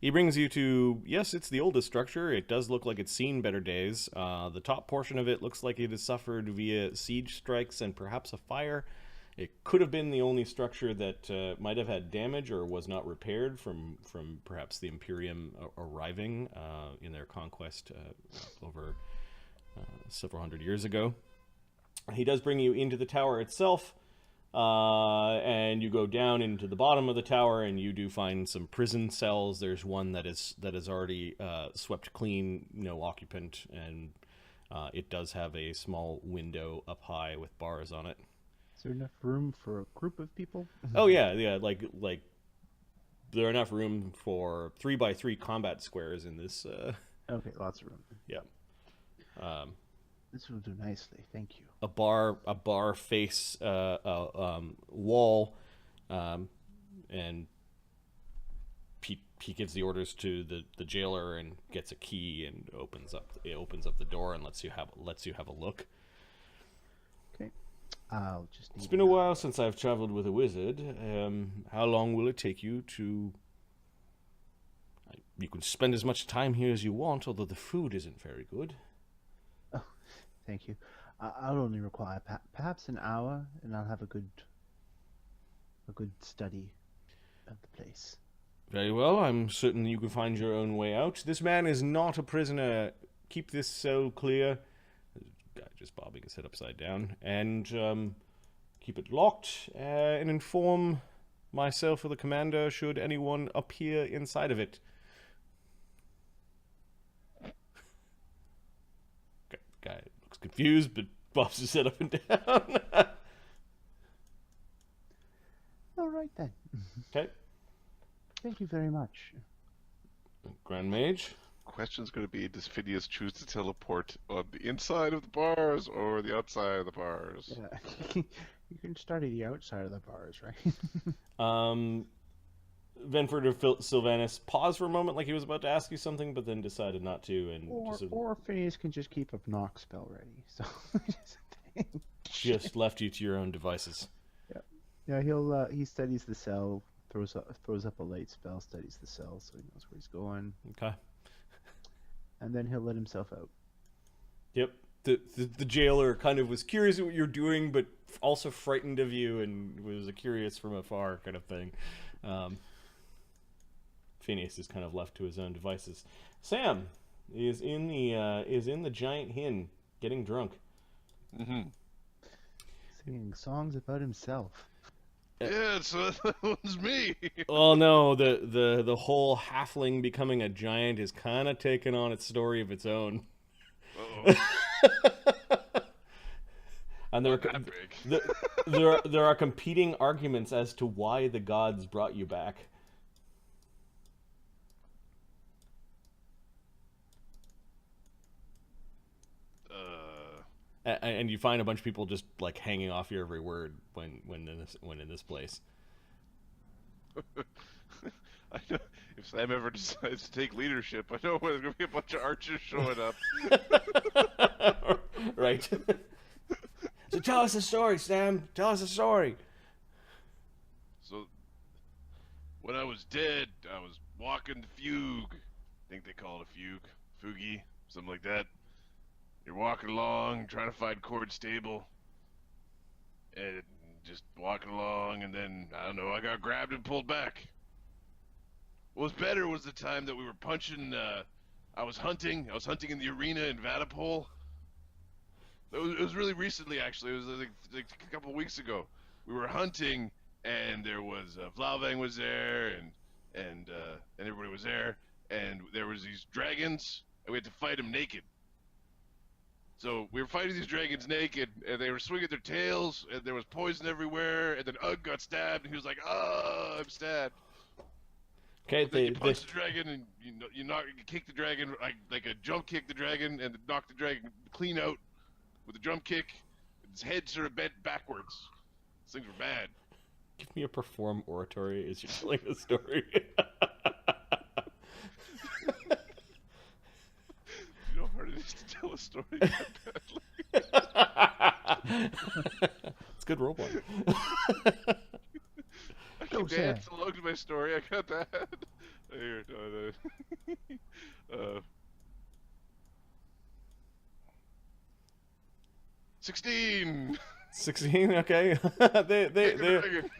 He brings you to, yes, it's the oldest structure. It does look like it's seen better days. The top portion of it looks like it has suffered via siege strikes and perhaps a fire. It could have been the only structure that might have had damage or was not repaired from perhaps the Imperium arriving in their conquest over several hundred years ago. He does bring you into the tower itself. And you go down into the bottom of the tower, and you do find some prison cells. There's one that is already swept clean, no occupant, and it does have a small window up high with bars on it. Is there enough room for a group of people? Oh yeah, like there are enough room for 3x3 combat squares in this. Okay, lots of room. Yeah. This will do nicely, thank you. A bar face wall, and he gives the orders to the jailer and gets a key and opens up the door and lets you have a look. Okay, I'll just. It's been a while since I've traveled with a wizard. How long will it take you to? You can spend as much time here as you want, although the food isn't very good. Oh, thank you. I'll only require perhaps an hour, and I'll have a good study of the place. Very well. I'm certain you can find your own way out. This man is not a prisoner. Keep this so clear. Guy just bobbing his head upside down. And keep it locked, and inform myself or the commander should anyone appear inside of it. Guy looks confused, but bobs his head up and down. All right then. Okay. Thank you very much. Grand Mage. Question's going to be: does Phineas choose to teleport on the inside of the bars or the outside of the bars? Yeah. You can start at the outside of the bars, right? Venford or Sylvanus paused for a moment like he was about to ask you something, but then decided not to. And or Phineas can just keep a knock spell ready. So Just left you to your own devices. Yeah, he studies the cell, throws up a light spell, studies the cell, so he knows where he's going, Okay. and then he'll let himself out. Yep. The jailer kind of was curious at what you're doing, but also frightened of you, and was a curious from afar kind of thing. Phineas is kind of left to his own devices. Sam is in the giant hin, getting drunk. Mm-hmm. Singing songs about himself. Yeah, so that was me. Oh no, the whole halfling becoming a giant is kind of taken on its story of its own. Uh-oh. And there are competing arguments as to why the gods brought you back. And you find a bunch of people just like hanging off your every word when in this place. I know if Sam ever decides to take leadership, I know there's gonna be a bunch of archers showing up. Right. So tell us the story, Sam. Tell us the story. So when I was dead, I was walking the fugue. I think they call it a fugue, fugie, something like that. You're walking along, trying to find cord stable, and just walking along, and then, I don't know, I got grabbed and pulled back. What was better was the time that we were punching, I was hunting in the arena in Vaddapol. It was really recently, actually. It was like a couple weeks ago. We were hunting, and there was, Vlauvang was there, and everybody was there, and there was these dragons, and we had to fight them naked. So we were fighting these dragons naked, and they were swinging their tails, and there was poison everywhere, and then Ugg got stabbed, and he was like, "Oh, I'm stabbed." Okay, You punch the dragon, and you kick the dragon, like a jump kick the dragon, and knock the dragon clean out with a jump kick. His head sort of bent backwards. These things were bad. Give me a perform oratory as you're telling the story. You know how hard it is to tell a story that badly. It's good roleplay. I can dance along to my story. I got that. Here, no. 16. 16, okay.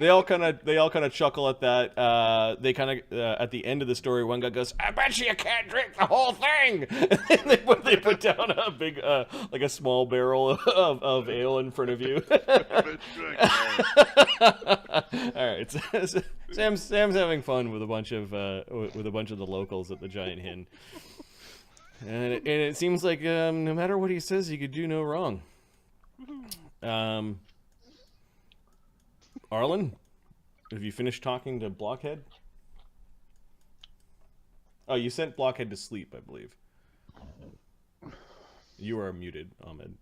they all kind of chuckle at that. They kind of at the end of the story, one guy goes, "I bet you can't drink the whole thing." And they put down a big like a small barrel of ale in front of you. All right, so Sam's having fun with a bunch of the locals at the Giant Hin, and it seems like no matter what he says, he could do no wrong. Arlen, have you finished talking to Blockhead? Oh, you sent Blockhead to sleep, I believe. You are muted, Ahmed.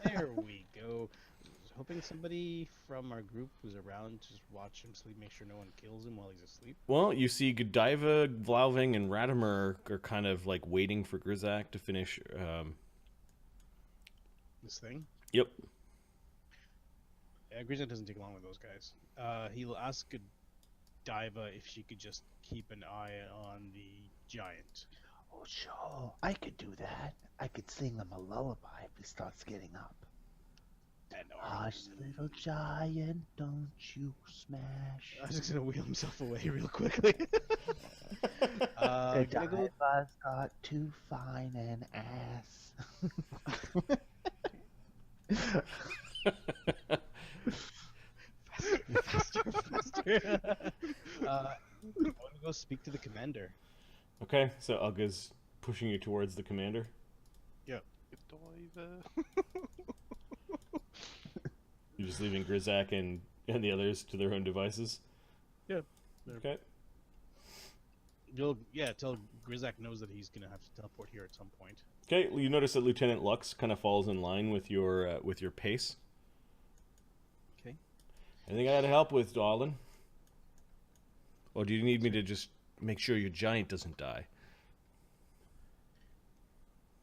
There we go. I was hoping somebody from our group was around to just watch him sleep, make sure no one kills him while he's asleep. Well, you see Godiva, Vlauvang, and Ratimer are kind of like waiting for Grizaak to finish This thing? Yep. Grizaak doesn't take long with those guys. He'll ask Godiva if she could just keep an eye on the giant. Oh, sure. I could do that. I could sing them a lullaby if he starts getting up. Hush, little giant, don't you smash. I was just gonna wheel himself away real quickly. Godiva's got too fine an ass. faster. I want to go speak to the commander. Okay, so Ugga's pushing you towards the commander. Yep. You're just leaving Grizaak and the others to their own devices? Yeah. Okay. Tell Grizaak knows that he's gonna have to teleport here at some point. Okay, you notice that Lieutenant Lux kind of falls in line with your pace. Okay. Anything I gotta help with, darling? Or do you need me to just make sure your giant doesn't die?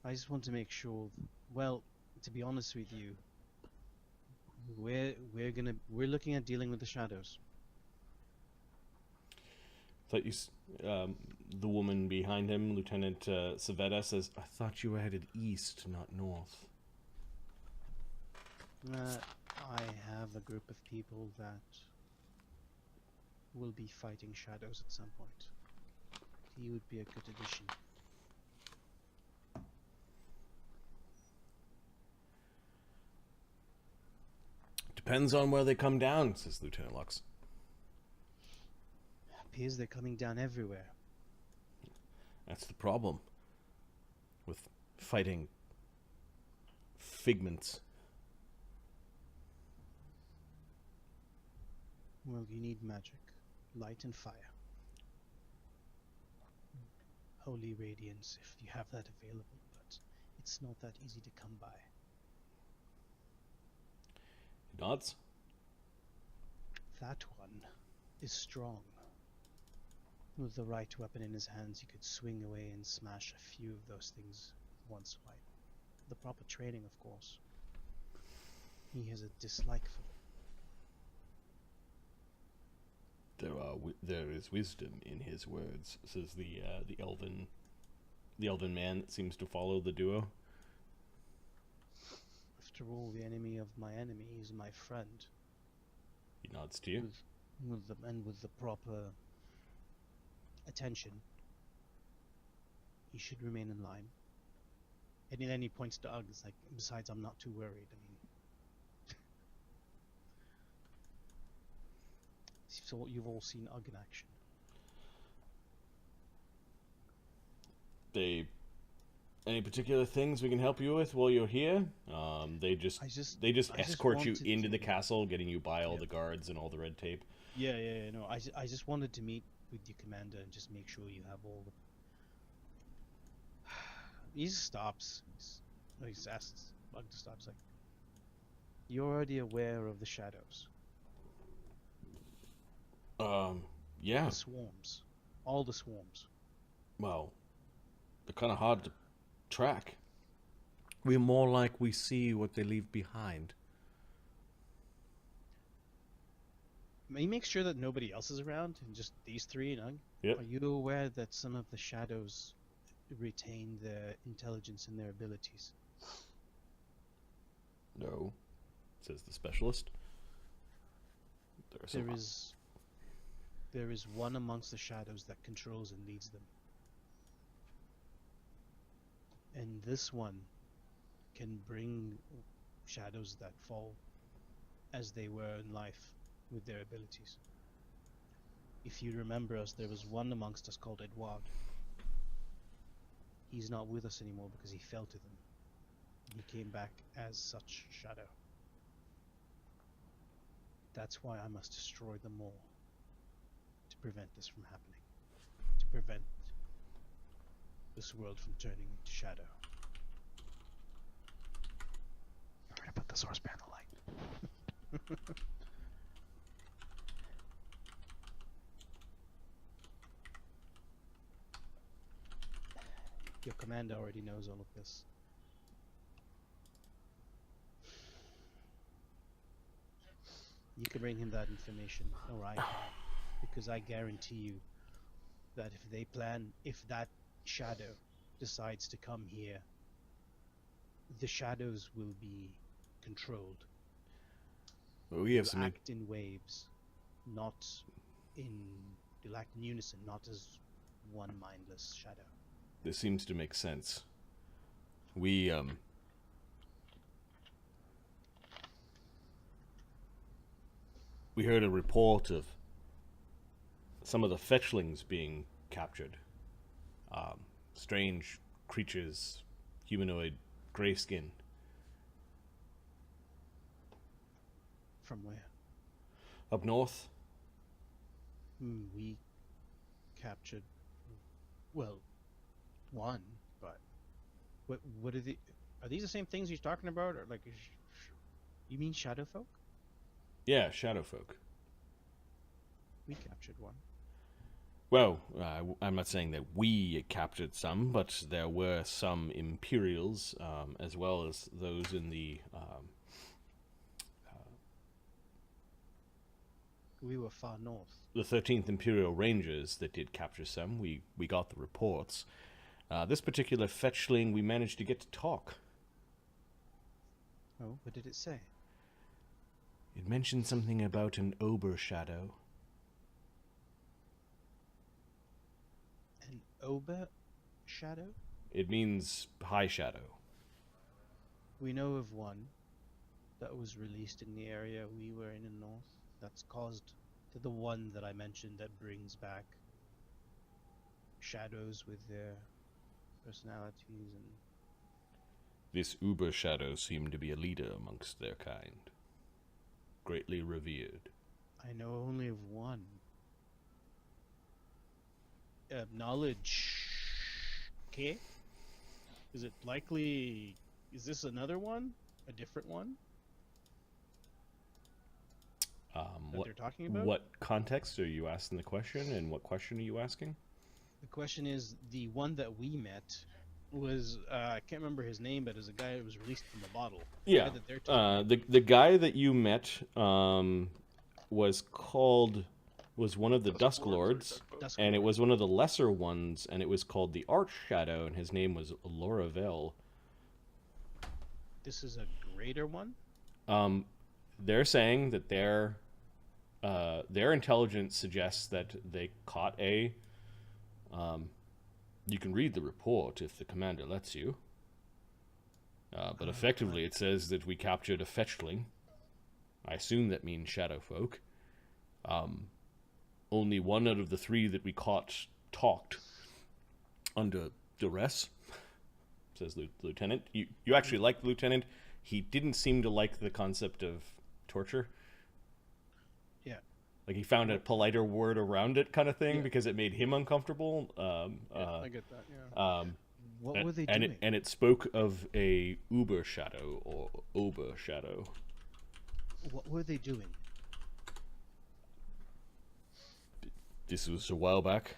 I just want to make sure. Well, to be honest with you, we're looking at dealing with the shadows. Thought the woman behind him, Lieutenant Savetta, says, "I thought you were headed east, not north." I have a group of people that will be fighting shadows at some point. He would be a good addition. Depends on where they come down, says Lieutenant Lux. Appears they're coming down everywhere. That's the problem with fighting figments. Well, you need magic, light and fire. Holy radiance, if you have that available, but it's not that easy to come by. He nods. That one is strong. With the right weapon in his hands, he could swing away and smash a few of those things with one swipe. The proper training, of course. He has a dislike for them. There is wisdom in his words, says the elven man that seems to follow the duo. After all, the enemy of my enemy is my friend. He nods to you. With the proper attention, he should remain in line. And then he points to Ugg. It's like, besides, I'm not too worried. I mean, so you've all seen Ugg in action. Any particular things we can help you with while you're here? They just escort you into the castle, getting you by all the guards and all the red tape. Yeah. No, I just wanted to meet with your commander and just make sure you have all the. He stops. He asks Ugg to stop. He's like, "You're already aware of the shadows." Yeah. The swarms. All the swarms. Well, they're kind of hard to track. We're more like we see what they leave behind. He makes sure that nobody else is around, and just these three and Ugg. Yep. Are you aware that some of the shadows retain their intelligence and their abilities? No, says the specialist. There is one amongst the shadows that controls and leads them. And this one can bring shadows that fall as they were in life with their abilities. If you remember us, there was one amongst us called Edward. He's not with us anymore because he fell to them. He came back as such shadow. That's why I must destroy them all. To prevent this from happening. To prevent this world from turning into shadow. I'm gonna put the source behind the light. Your commander already knows all of this. You can bring him that information, or I can, because I guarantee you that if that shadow decides to come here, the shadows will be controlled. Well, we have They'll some act in waves, not in. They'll act in unison, not as one mindless shadow. This seems to make sense. We heard a report of some of the fetchlings being captured. Strange creatures, humanoid, gray skin. From where? Up north? We captured, well, one, but what are these the same things you're talking about, or like, you mean shadow folk? Yeah, shadow folk. We captured one. Well, I'm not saying that we captured some, but there were some Imperials, as well as those in the... We were far north. the 13th Imperial Rangers that did capture some. We got the reports. This particular fetchling, we managed to get to talk. Oh, what did it say? It mentioned something about an Ober shadow. An Ober shadow? It means high shadow. We know of one that was released in the area we were in the north. That's caused to the one that I mentioned that brings back shadows with their personalities and... This Uber shadow seemed to be a leader amongst their kind. Greatly revered. I know only of one. Knowledge. Okay. Is it likely... Is this another one? A different one? That they're talking about? What context are you asking the question, and what question are you asking? The question is, the one that we met was, I can't remember his name, but it was a guy that was released from the bottle. Yeah, The guy that they're talking the guy that you met was one of the Dusk Lords, and it was one of the lesser ones, and it was called the Arch Shadow, and his name was Loravel. This is a greater one? They're saying that their intelligence suggests that they caught a... you can read the report if the commander lets you. But effectively it says that we captured a fetchling. I assume that means shadow folk. Only one out of the 3 that we caught talked under duress, says Lieutenant. You actually like the Lieutenant. He didn't seem to like the concept of torture. Yeah. Like he found a politer word around it kind of thing because it made him uncomfortable. I get that, yeah. What were they doing? And it spoke of a Uber shadow or Ober shadow. What were they doing? This was a while back.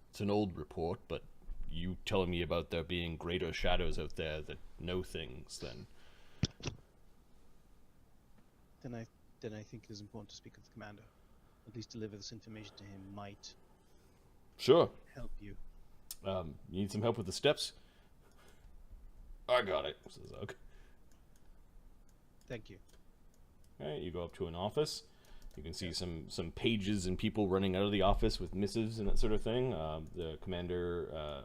It's an old report, but you telling me about there being greater shadows out there that know things, then I think it is important to speak with the commander. At least deliver this information to him might sure help you. You need some help with the steps? I got it, says Ugg. Thank you. Alright, you go up to an office. You can see some pages and people running out of the office with missives and that sort of thing. The commander,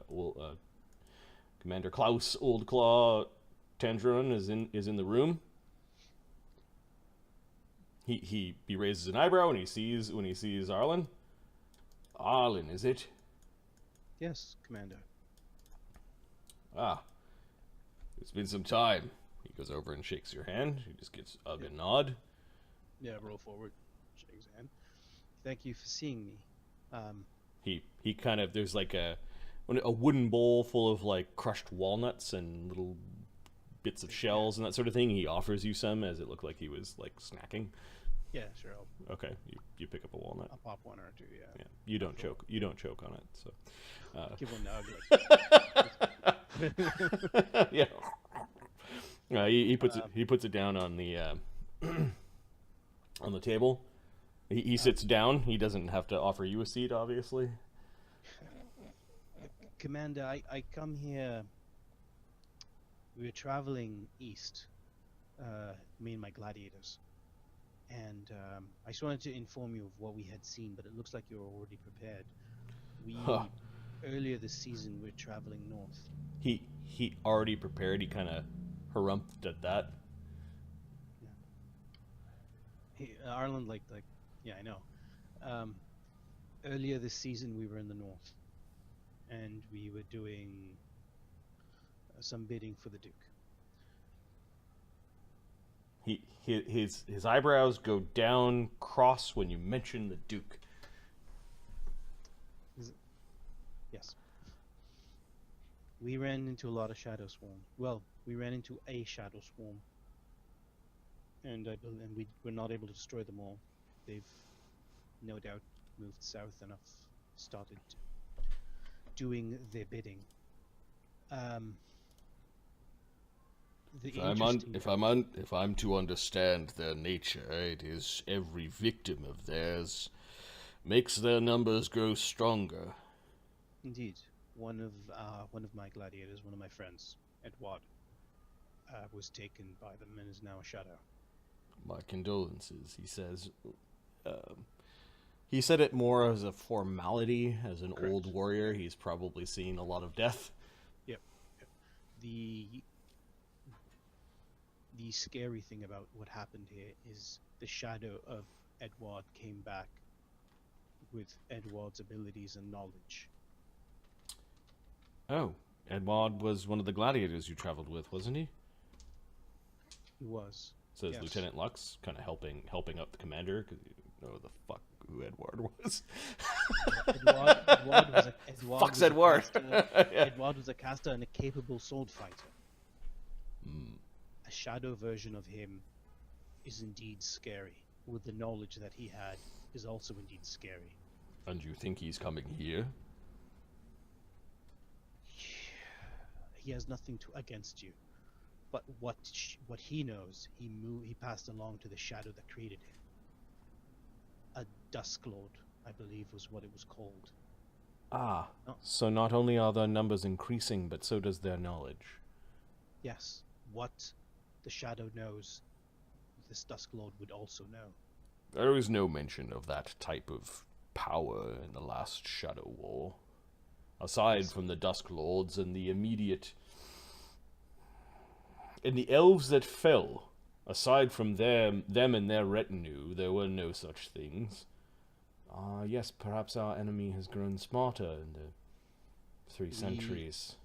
Commander Klaus Oldclaw Tandron is in the room. He raises an eyebrow when he sees Arlen. Arlen, is it? Yes, Commander. Ah, it's been some time. He goes over and shakes your hand. He just gives Ugg a nod. Yeah, roll forward. Shake his hand. Thank you for seeing me. He kind of, there's like a wooden bowl full of like crushed walnuts and little bits of shells and that sort of thing. He offers you some as it looked like he was like snacking. Yeah, sure. Okay, you pick up a walnut. I'll pop one or two. Yeah. Yeah, you don't choke. You don't choke on it. So. Give one to Ugg. Yeah. He puts it down on the on the table. He sits down. He doesn't have to offer you a seat, obviously. Commander, I come here. We were traveling east, me and my gladiators, and I just wanted to inform you of what we had seen. But it looks like you're already prepared. Earlier this season, we're traveling north. He already prepared. He kind of harumphed at that. Yeah. Arlen, yeah, I know. Earlier this season, we were in the north, and we were doing some bidding for the Duke. His eyebrows go down cross when you mention the Duke. Yes. We ran into a lot of shadow swarm. Well, we ran into a shadow swarm, and we were not able to destroy them all. They've no doubt moved south enough started doing their bidding. If I'm to understand their nature, it is every victim of theirs makes their numbers grow stronger. Indeed, one of my gladiators, one of my friends, Edward, was taken by them and is now a shadow. My condolences, he says. He said it more as a formality, as an Correct. old warrior. He's probably seen a lot of death. Yep. The scary thing about what happened here is the shadow of Edward came back with Edward's abilities and knowledge. Oh, Edward was one of the gladiators you traveled with, wasn't he? He was. Says Yes. Lieutenant Lux, kind of helping out the commander, because you know the fuck who Edward was. Fuck's Edward. Edward was a caster and a capable sword fighter. A shadow version of him is indeed scary. With the knowledge that he had, is also indeed scary. And you think he's coming here? He has nothing against you, but what he knows, he passed along to the shadow that created him. A Dusklord, I believe, was what it was called. Ah, Oh. so not only are their numbers increasing, but so does their knowledge. Yes, what the shadow knows, this Dusklord would also know. There is no mention of that type of power in the last Shadow War. Aside from the Dusk Lords and the immediate... In the elves that fell, aside from them and their retinue, there were no such things. Yes, perhaps our enemy has grown smarter in the 3 centuries.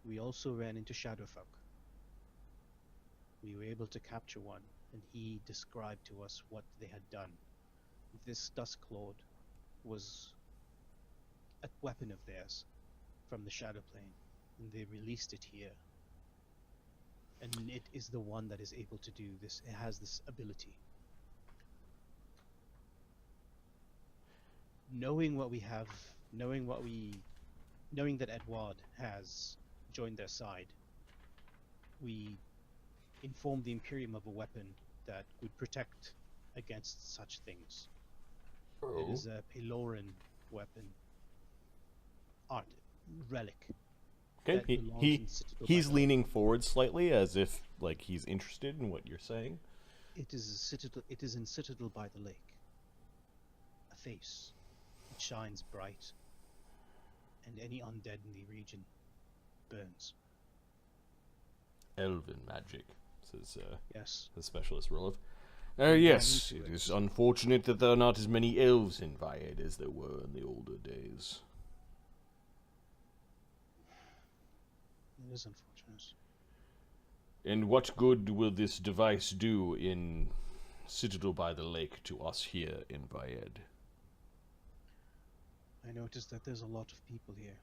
We also ran into Shadowfolk. We were able to capture one, and he described to us what they had done. This Dusklord was a weapon of theirs from the Shadow Plane, and they released it here. And it is the one that is able to do this. It has this ability. Knowing what we have, knowing that Edward has joined their side, we informed the Imperium of a weapon that would protect against such things. It is a Peloran weapon, art relic. Okay, that belongs in Citadel he's by the leaning forward slightly as if like he's interested in what you're saying. It is a citadel. It is in Citadel by the lake. A face. It shines bright, and any undead in the region burns. Elven magic, says Yes. the specialist Roloff. Yes, it is unfortunate that there are not as many elves in Vyedd as there were in the older days. It is unfortunate. And what good will this device do in Citadel by the Lake to us here in Vyedd? I noticed that there's a lot of people here.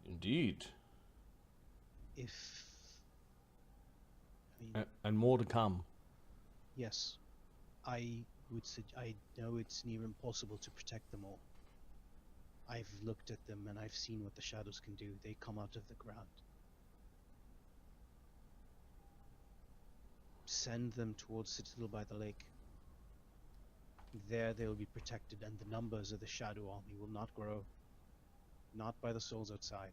Indeed. I mean, And more to come. yes, I know it's near impossible to protect them all. I've looked at them and I've seen what the shadows can do. They come out of the ground. Send them towards Citadel by the lake. There they will be protected, and the numbers of the Shadow Army will not grow. Not by the souls outside.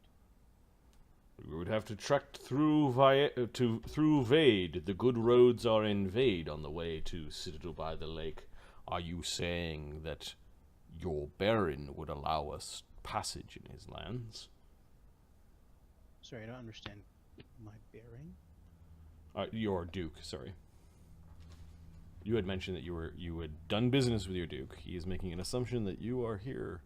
We would have to trek through through Vayde. The good roads are in Vayde on the way to Citadel by the Lake. Are you saying that your Baron would allow us passage in his lands? Sorry, I don't understand my bearing. Your Duke, sorry. You had mentioned that you had done business with your Duke. He is making an assumption that you are here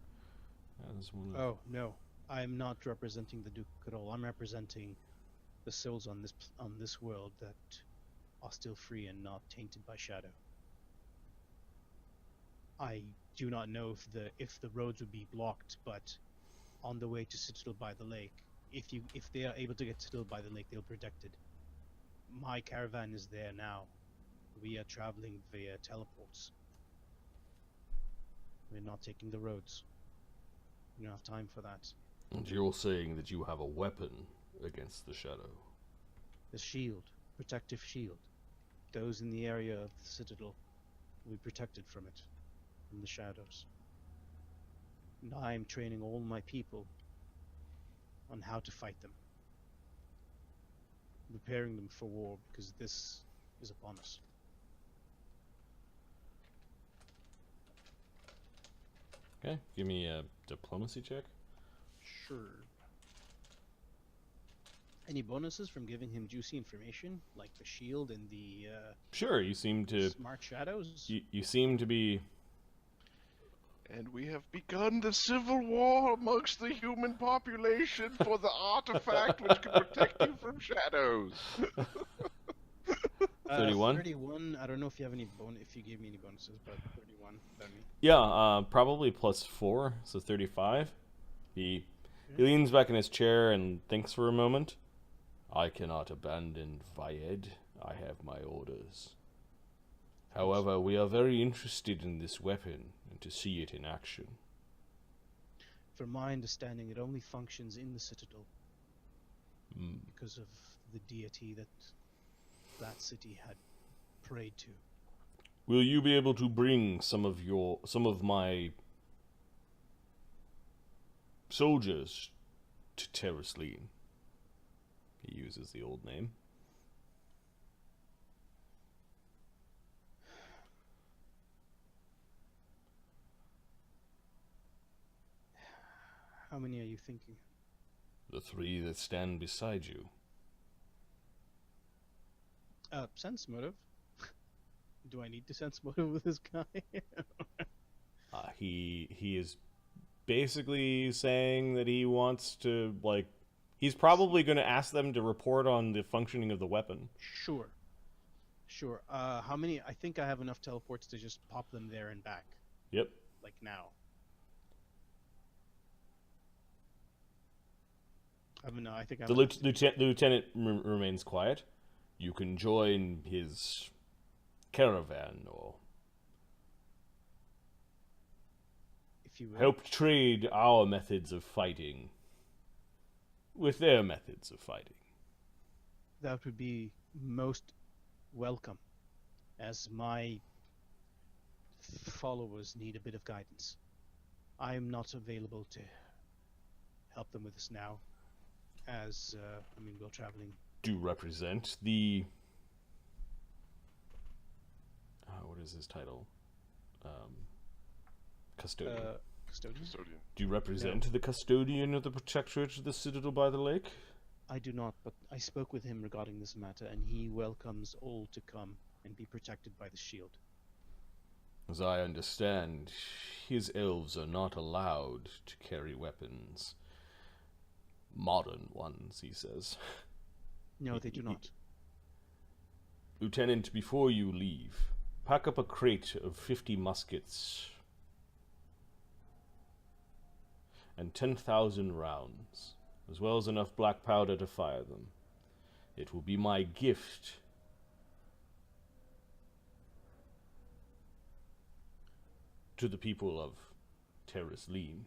as one of... Oh, no. I'm not representing the Duke at all. I'm representing the souls on this world that are still free and not tainted by shadow. I do not know if the roads would be blocked, but on the way to Citadel by the lake, if they are able to get Citadel by the lake, they'll protect it. My caravan is there now. We are traveling via teleports. We're not taking the roads. We don't have time for that. And you're saying that you have a weapon against the shadow? The shield, protective shield. Those in the area of the citadel will be protected from it, from the shadows. And I am training all my people on how to fight them. Preparing them for war, because this is upon us. Okay, give me a diplomacy check. Sure. Any bonuses from giving him juicy information, like the shield and the Sure, you seem to... smart shadows? You seem to be... And we have begun the civil war amongst the human population for the artifact which can protect you from shadows. 31? 31. I don't know if you have any if you gave me any bonuses, but 31. That'd be... Yeah, probably plus 4, so 35. He leans back in his chair and thinks for a moment. I cannot abandon Vyedd. I have my orders. However, we are very interested in this weapon and to see it in action. From my understanding, it only functions in the citadel because of the deity that that city had prayed to. Will you be able to bring some of my soldiers to Terrasleen? He uses the old name. How many are you thinking? The 3 that stand beside you. Sense motive. Do I need to sense motive with this guy? He is basically saying that he wants to, like, he's probably going to ask them to report on the functioning of the weapon. Sure. Sure. How many? I think I have enough teleports to just pop them there and back. Yep. Like now. I don't know. I think the lieutenant remains quiet. You can join his caravan or if you will. help trade our methods of fighting with their methods of fighting. That would be most welcome, as my followers need a bit of guidance. I am not available to help them with this now, as we're traveling. Do represent the what is his title? Custodian. Custodian? Do you represent the custodian of the protectorate of the citadel by the lake? I do not, but I spoke with him regarding this matter, and he welcomes all to come and be protected by the shield. As I understand, his elves are not allowed to carry weapons. Modern ones, he says. No, they do not. Lieutenant, before you leave, pack up a crate of 50 muskets and 10,000 rounds, as well as enough black powder to fire them. It will be my gift to the people of Terrasleen.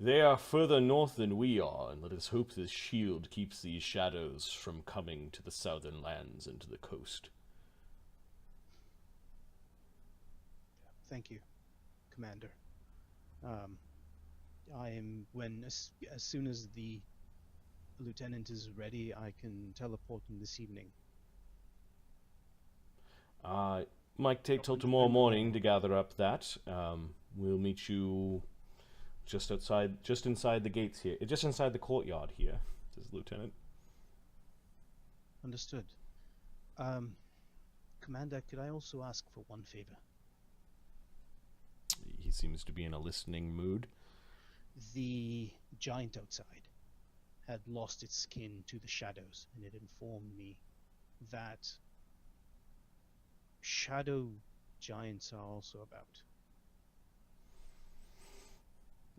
They are further north than we are, and let us hope this shield keeps these shadows from coming to the southern lands and to the coast. Thank you, Commander. As soon as the lieutenant is ready, I can teleport him this evening. Might take till tomorrow morning to gather up that. We'll meet you just inside the gates here, just inside the courtyard here, says the lieutenant. Understood. Commander, could I also ask for one favor? He seems to be in a listening mood. The giant outside had lost its skin to the shadows, and it informed me that shadow giants are also about.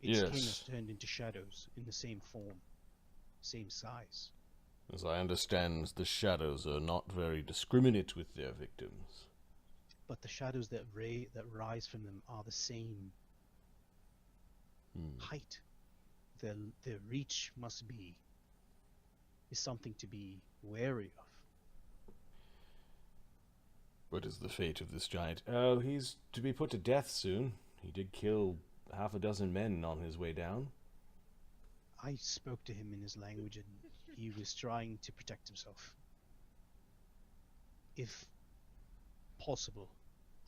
Its skin has turned into shadows in the same form, same size. As I understand, the shadows are not very discriminate with their victims. But the shadows that rise from them are the same height, their reach is something to be wary of. What is the fate of this giant? Oh, he's to be put to death soon. He did kill half a dozen men on his way down. I spoke to him in his language, and he was trying to protect himself. If possible,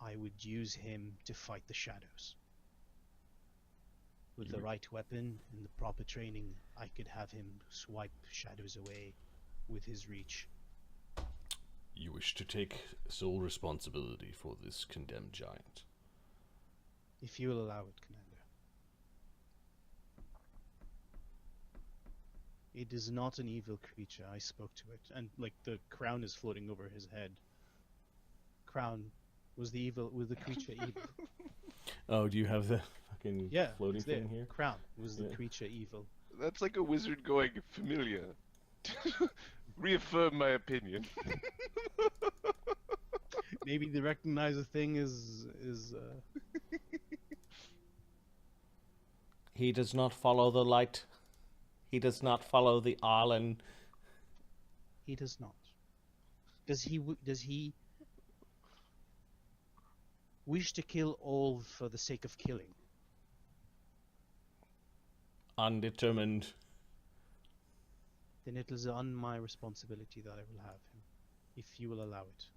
I would use him to fight the shadows. With the right weapon and the proper training, I could have him swipe shadows away with his reach. You wish to take sole responsibility for this condemned giant? If you will allow it, Commander. It is not an evil creature. I spoke to it, and like the crown is floating over his head. Crown, was the creature evil? Oh, do you have the fucking floating it's thing there. here? Crown, was the creature evil? That's like a wizard going familiar. Reaffirm my opinion. Maybe they recognize a thing is He does not follow the light. He does not follow the Arlen. He does not. Does he wish to kill all for the sake of killing? Undetermined. Then it is on my responsibility that I will have him, if you will allow it.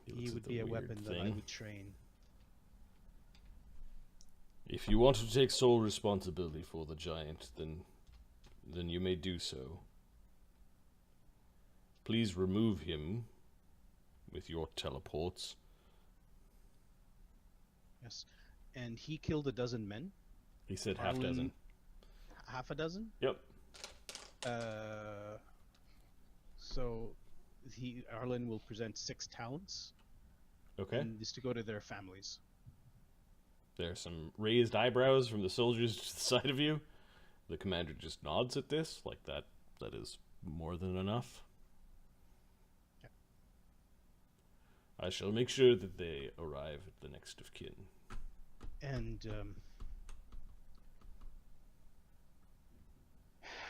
He would be a weapon that I would train. If you want to take sole responsibility for the giant, then you may do so. Please remove him with your teleports. Yes. And he killed a dozen men? He said half dozen. Half a dozen? Yep. So Arlen will present 6 talents. Okay. And is to go to their families. There are some raised eyebrows from the soldiers to the side of you. The commander just nods at this, like that is more than enough. Yeah. I shall make sure that they arrive at the next of kin. And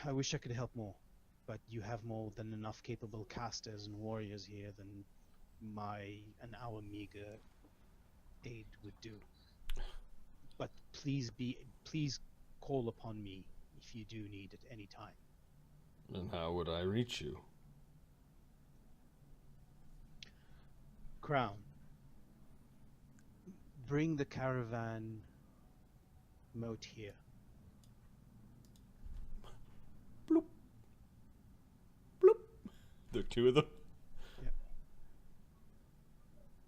I wish I could help more, but you have more than enough capable casters and warriors here than our meager aid would do. But please call upon me if you do need at any time. And how would I reach you? Crown, bring the caravan moat here. Bloop. Bloop. There are 2 of them? Yeah.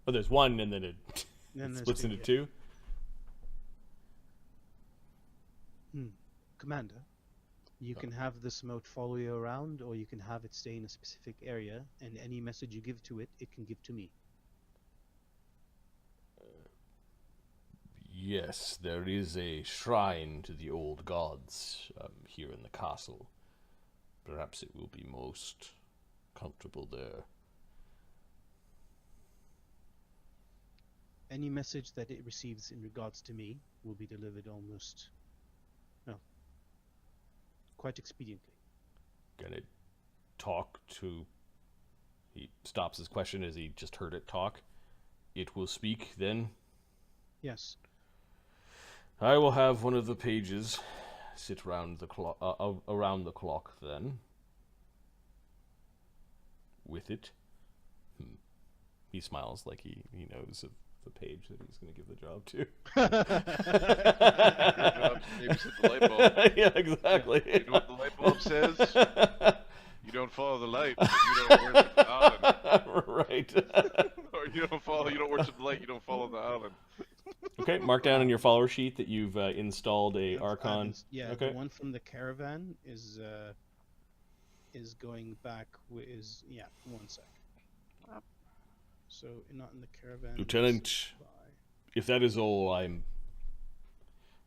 Oh, there's 1 and then it splits into 2? Commander, you can have this moat follow you around, or you can have it stay in a specific area, and any message you give to it, it can give to me. Yes, there is a shrine to the old gods here in the castle. Perhaps it will be most comfortable there. Any message that it receives in regards to me will be delivered quite expediently. Gonna talk to... He stops his question as he just heard it talk. It will speak then? Yes. I will have one of the pages sit around the clock then. With it. He smiles like he knows of the page that he's going to give the job to. Maybe set the light bulb. Yeah, exactly. You know what the light bulb says? You don't follow the light, but you don't worship the island. Right. Or you don't worship the light, you don't follow the island. Okay, mark down on your follower sheet that you've installed a Archon. Yeah, okay. The one from the caravan is going back with one sec. So not in the caravan. Lieutenant, if that is all, I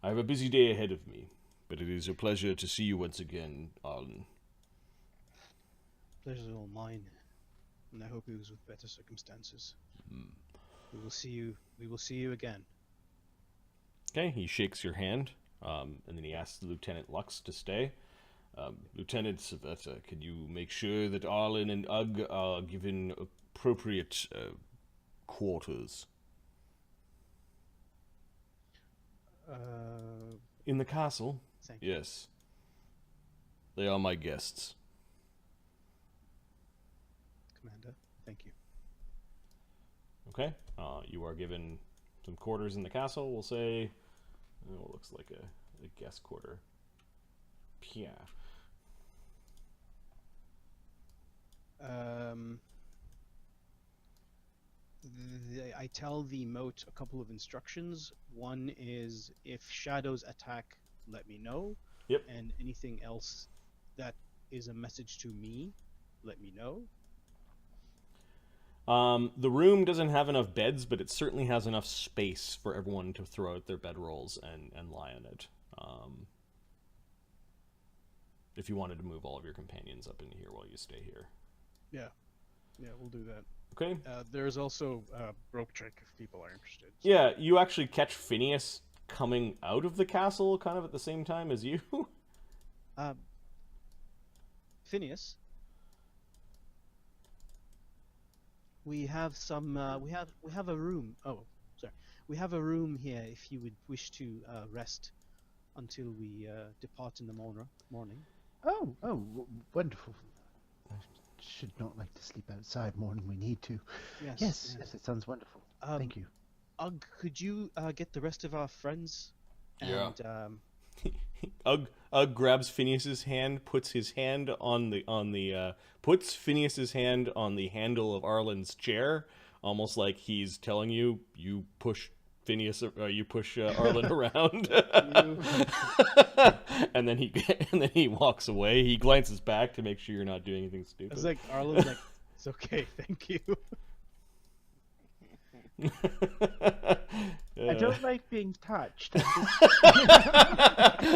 have a busy day ahead of me, but it is a pleasure to see you once again, Arlen. Pleasure's all mine, and I hope it was with better circumstances. We will see you again. Okay, he shakes your hand, and then he asks Lieutenant Lux to stay. Lieutenant Savetta, could you make sure that Arlen and Ugg are given appropriate quarters? In the castle? Thank you. Yes. They are my guests. Commander, thank you. Okay, you are given some quarters in the castle. We'll say, it looks like a guest quarter. Yeah. I tell the moat a couple of instructions. One is, if shadows attack, let me know. Yep. And anything else that is a message to me, let me know. The room doesn't have enough beds, but it certainly has enough space for everyone to throw out their bedrolls and lie on it. If you wanted to move all of your companions up into here while you stay here. Yeah, we'll do that. Okay. There's also a rope trick if people are interested. Yeah, you actually catch Phineas coming out of the castle kind of at the same time as you. Phineas, we have some. We have a room. Oh, sorry. We have a room here if you would wish to rest until we depart in the morning. Oh, wonderful. I should not like to sleep outside more than we need to. Yes, it sounds wonderful. Thank you. Ugg, could you get the rest of our friends? Yeah. And, Ugg grabs Phineas's hand, puts Phineas's hand on the handle of Arlen's chair, almost like he's telling you push Phineas, you push Arlen around. and then he walks away. He glances back to make sure you're not doing anything stupid. It's like Arlen's like, it's okay, thank you. I don't like being touched.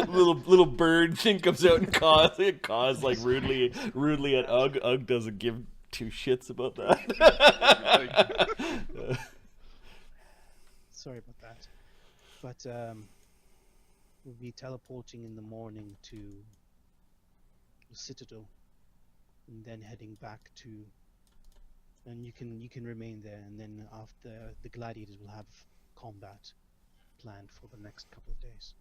little bird thing comes out and caws like rudely at Ugg. Ugg doesn't give two shits about that. Sorry about that. But we'll be teleporting in the morning to the Citadel, and then heading back to. And you can remain there, and then after the gladiators will have combat planned for the next couple of days.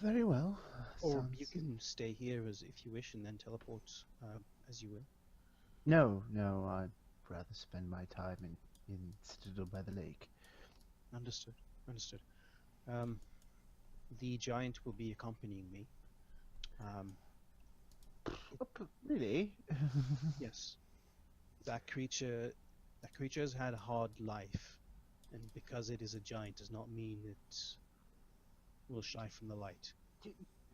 Very well. Or you can stay here as if you wish, and then teleport as you will. No, I'd rather spend my time in Citadel by the lake. Understood. The giant will be accompanying me. Really? Yes. That creature has had a hard life, and because it is a giant does not mean it will shy from the light.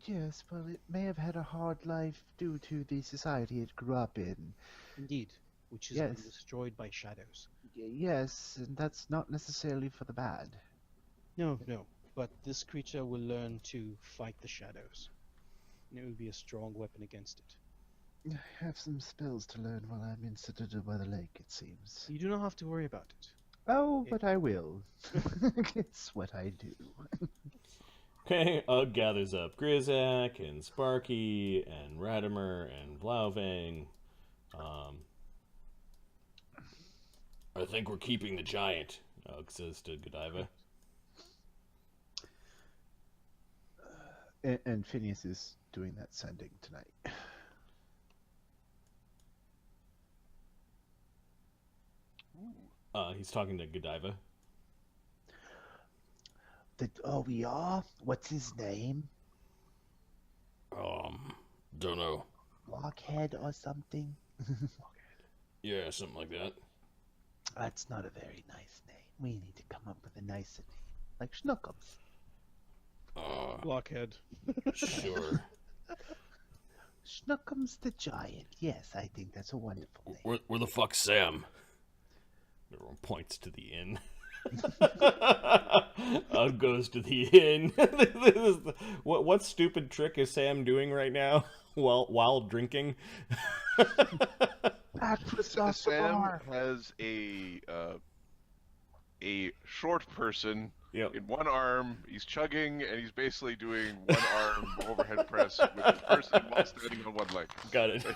Yes, well, it may have had a hard life due to the society it grew up in. Indeed, which has been destroyed by shadows. Yes, and that's not necessarily for the bad. No, but this creature will learn to fight the shadows, and it will be a strong weapon against it. I have some spells to learn while I'm in Citadel by the lake, it seems. You do not have to worry about it. Oh, but I will. It's what I do. Okay, Ugg gathers up Grizaak and Sparky and Radimer and Blauvang. I think we're keeping the giant. Ugg says to Godiva. And Phineas is doing that sending tonight. He's talking to Godiva. We are? What's his name? Don't know. Blockhead or something? Yeah, something like that. That's not a very nice name. We need to come up with a nicer name. Like Schnookums. Blockhead. Sure. Schnookums the Giant. Yes, I think that's a wonderful name. Where the fuck's Sam? Everyone points to the inn. Ugg goes to the inn. What stupid trick is Sam doing right now while drinking? That was off the Sam bar. has a a short person Yep. in one arm. He's chugging, and he's basically doing one arm overhead press with the person while standing on one leg. Got it.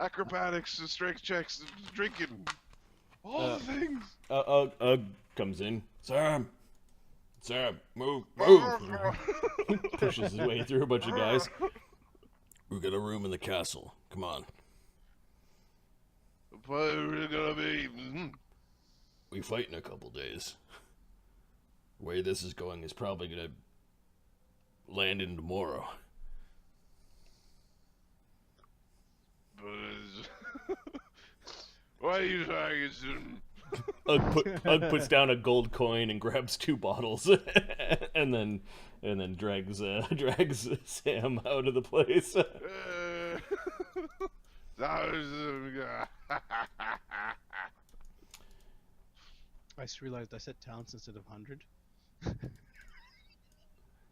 Acrobatics, strength checks, drinking, all the things. Ugg comes in. Sam, move. Pushes his way through a bunch of guys. We got a room in the castle. Come on. What are we gonna be? We fight in a couple days. The way this is going is probably gonna land in tomorrow. Why are you saying Ugg puts down a gold coin and grabs 2 bottles, and then drags Sam out of the place. I just realized I said talents instead of 100.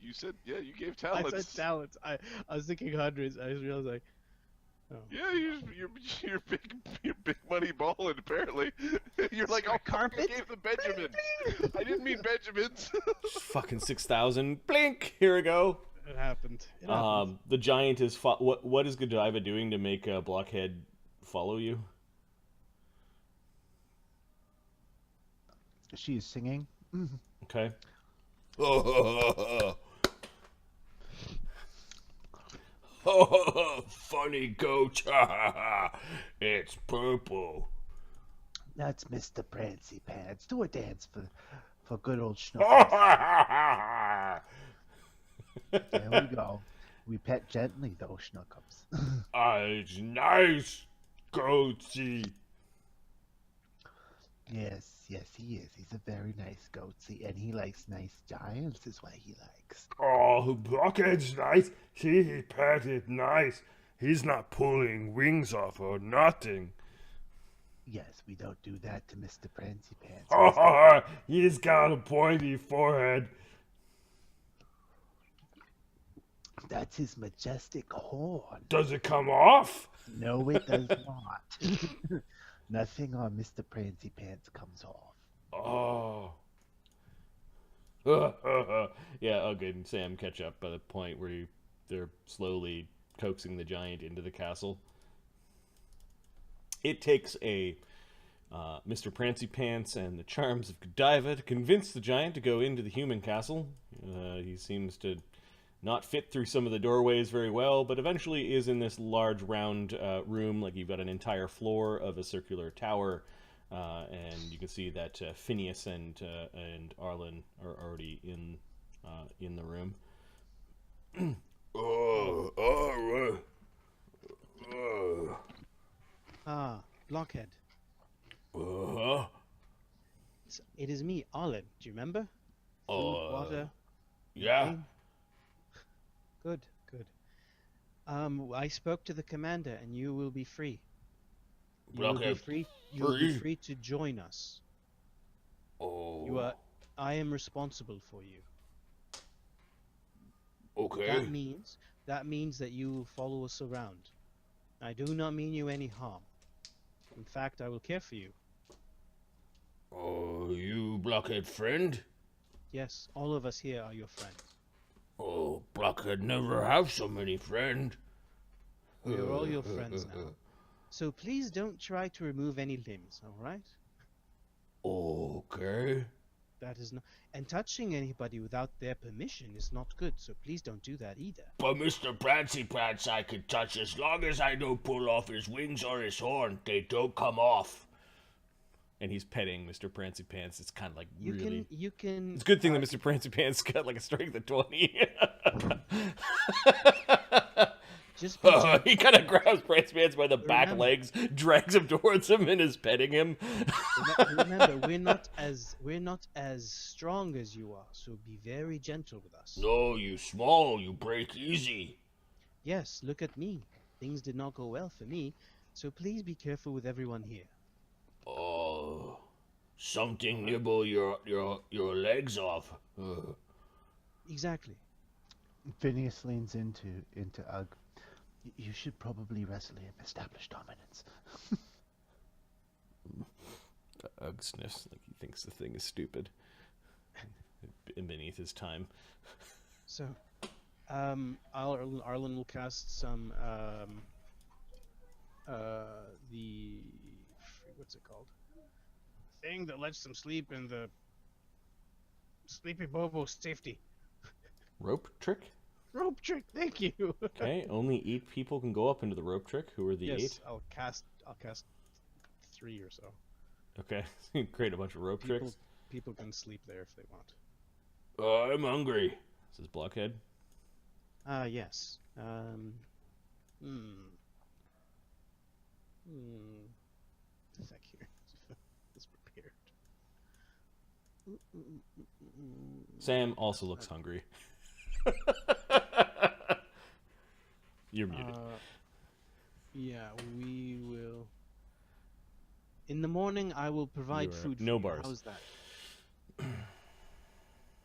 You said, yeah, you gave I talents. said talents. I was thinking hundreds. I just realized like, oh. Yeah, you're big money balling. Apparently, you're like, oh, Carpet? I gave them Benjamin. I didn't mean Benjamins. Fucking 6,000. Blink. Here we go. It happened. It happened. The giant is what is Godiva doing to make Blockhead follow you? She is singing. Okay. Funny goat. It's purple. That's Mr. Prancy Pants. Do a dance for good old Schnookums. There we go. We pet gently, though, Schnookums. It's nice, goatsy. Yes, he is. He's a very nice goatsy, and he likes nice giants is what he likes. Oh, Blockhead's nice. See, he petted nice. He's not pulling wings off or nothing. Yes, we don't do that to Mr. Prancy Pants. Oh, he's got a pointy forehead. That's his majestic horn. Does it come off? No, it does not. Nothing on Mr. Prancy Pants comes off. Oh. Yeah, Ugg and Sam catch up by the point where they're slowly coaxing the giant into the castle. It takes a Mr. Prancy Pants and the charms of Godiva to convince the giant to go into the human castle. He seems to not fit through some of the doorways very well, but eventually is in this large round room. Like, you've got an entire floor of a circular tower, and you can see that Phineas and Arlen are already in the room. Blockhead. Uh-huh. It is me, Arlen. Do you remember? Food, water. Yeah. Rain? Good. I spoke to the commander, and you will be free. You will be free. You will be free to join us. Oh. I am responsible for you. Okay. That means that you will follow us around. I do not mean you any harm. In fact, I will care for you. Oh, you Blockhead friend? Yes, all of us here are your friends. Oh, Blockhead never have so many friends. We are all your friends now. So please don't try to remove any limbs, alright? Okay. That is not... And touching anybody without their permission is not good, so please don't do that either. But Mr. Prancy Pants I can touch as long as I don't pull off his wings or his horn. They don't come off. And he's petting Mr. Prancy Pants. It's kind of like You can... It's a good thing that Mr. Prancy Pants got like a strength of 20. Just be gentle. He kind of grabs Prancy Pants by the back legs, drags him towards him, and is petting him. Remember, we're not as strong as you are, so be very gentle with us. No, you small, you break easy. Yes, look at me. Things did not go well for me, so please be careful with everyone here. Oh, something nibble your legs off. Exactly. Phineas leans into Ugg. You should probably wrestle him, establish dominance. Ugg sniffs like he thinks the thing is stupid. Beneath his time. So, Arlen will cast some what's it called? Thing that lets them sleep in the Sleepy Bobo safety. Rope trick? Rope trick, thank you. Okay, only 8 people can go up into the rope trick. Who are the 8? Yes, I'll cast 3 or so. Okay, create a bunch of rope tricks. People can sleep there if they want. I'm hungry, says Blockhead. Yes. Thank you. It's prepared. Sam also looks hungry. You're muted. Yeah, we will. In the morning, I will provide food for no you. bars. How's that?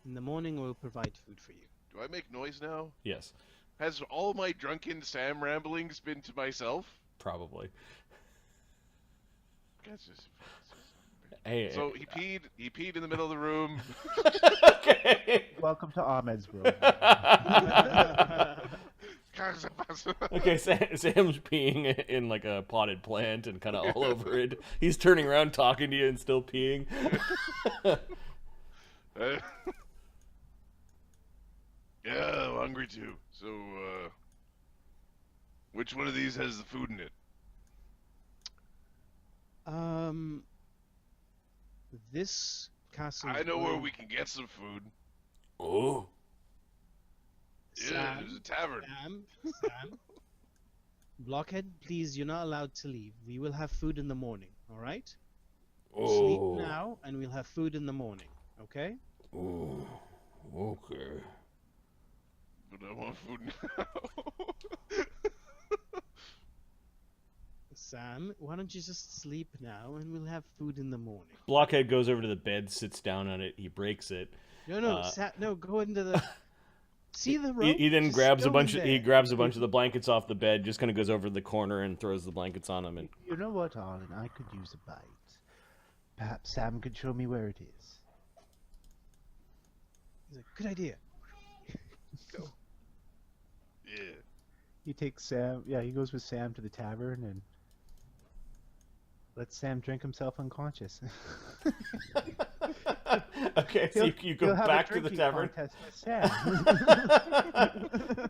In the morning, we'll provide food for you. Do I make noise now? Yes, Has all my drunken Sam ramblings been to myself? probably. That's just... Hey, So he peed in the middle of the room. okay. Welcome to Ahmed's world. Okay, Sam's peeing in like a potted plant and kind of all over it. He's turning around talking to you and still peeing. Yeah, I'm hungry too. So, which one of these has the food in it? This castle. I know where we can get some food. Oh. Yeah, Sam, there's a tavern. Sam. Blockhead, please, you're not allowed to leave. We will have food in the morning, alright? Oh. Sleep now, and we'll have food in the morning, okay? Oh. Okay. But I want food now. Sam, why don't you just sleep now, and we'll have food in the morning? Blockhead goes over to the bed, sits down on it, he breaks it. No, go into the... See the rope? He then Just grabs a go bunch. in He there. grabs a bunch of the blankets off the bed. Just kind of goes over to the corner and throws the blankets on him. And You know what, Arlen? I could use a bite. Perhaps Sam could show me where it is. He's like, good idea. Go. Yeah. He takes Sam. Yeah, he goes with Sam to the tavern and lets Sam drink himself unconscious. okay, so you go He'll have a back to the drinking tavern. contest with Sam.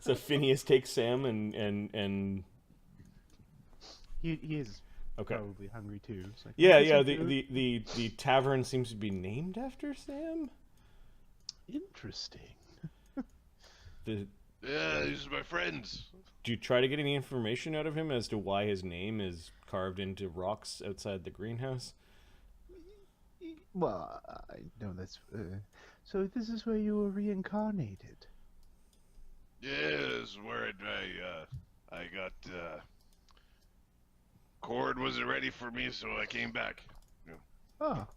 So Phineas takes Sam and he is okay. probably hungry too. It's like, Yeah, "Want yeah. some The, food?" the tavern seems to be named after Sam. Interesting. Yeah, these are my friends. Do you try to get any information out of him as to why his name is carved into rocks outside the greenhouse? Well, I know that's. So this is where you were reincarnated. Yeah, this is where I got. Cord wasn't ready for me, so I came back. Yeah. Ah.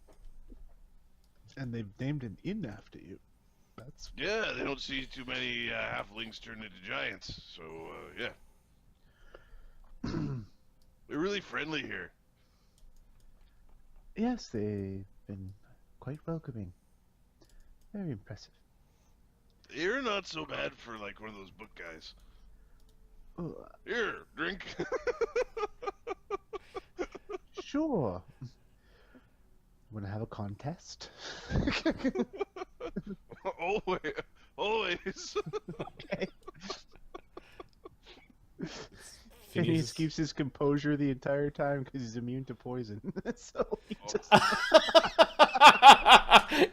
And they've named an inn after you. That's Yeah, they don't see too many halflings turn into giants, so yeah. They're really friendly here. yes, they've been quite welcoming. Very impressive. You're not so bad for like one of those book guys. Oh, Here, drink. sure. Want to have a contest? Always. Always. Okay. Phineas keeps his composure the entire time because he's immune to poison. So he just...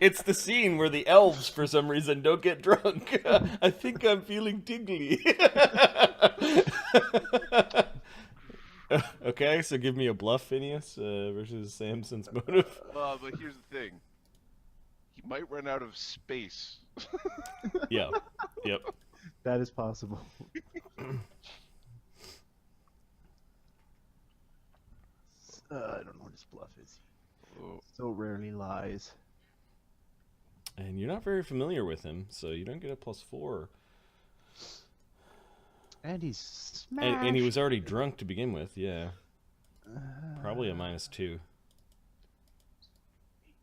It's the scene where the elves, for some reason, don't get drunk. I think I'm feeling tingly. Okay, so give me a bluff, Phineas, versus Samson's motive. But here's the thing. He might run out of space. Yeah. Yep. That is possible. I don't know what his bluff is. Oh. So rarely lies. And you're not very familiar with him, so you don't get a +4. And he's smashed. And he was already drunk to begin with, yeah. Probably a -2.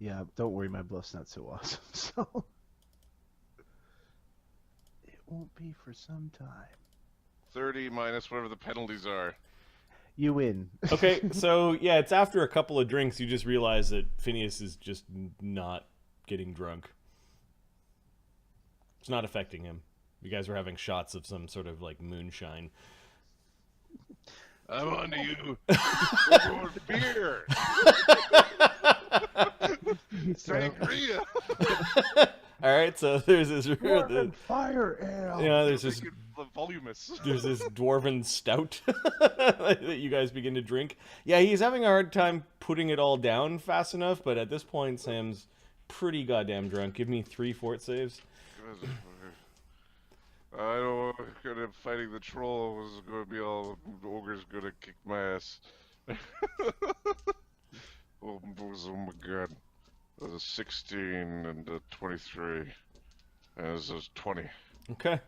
Yeah, don't worry, my bluff's not so awesome, so it won't be for some time. 30 minus whatever the penalties are. You win. Okay, so yeah, it's after a couple of drinks you just realize that Phineas is just not getting drunk. It's not affecting him. You guys were having shots of some sort of like moonshine. I'm on to you. More beer. Sangria. All right, so there's this Fire ale. yeah, there's this Voluminous. there's this dwarven stout that you guys begin to drink. Yeah, he's having a hard time putting it all down fast enough, but at this point Sam's pretty goddamn drunk. Give me 3 fort saves. I know fighting the troll was going to be all the ogre's going to kick my ass. Oh my god. That was a 16 and a 23. And this is 20. Okay.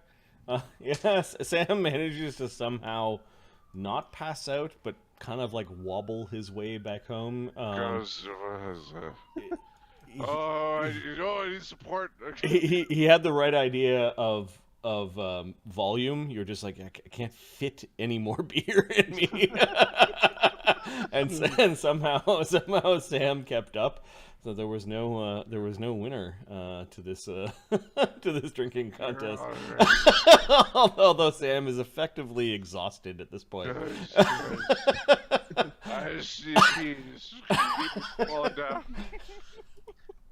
Yes, Sam manages to somehow not pass out, but kind of like wobble his way back home. I need support. He had the right idea of volume. You're just like, I can't fit any more beer in me. and somehow Sam kept up. So there was no winner to this to this drinking contest. Although Sam is effectively exhausted at this point. I see peas falling down.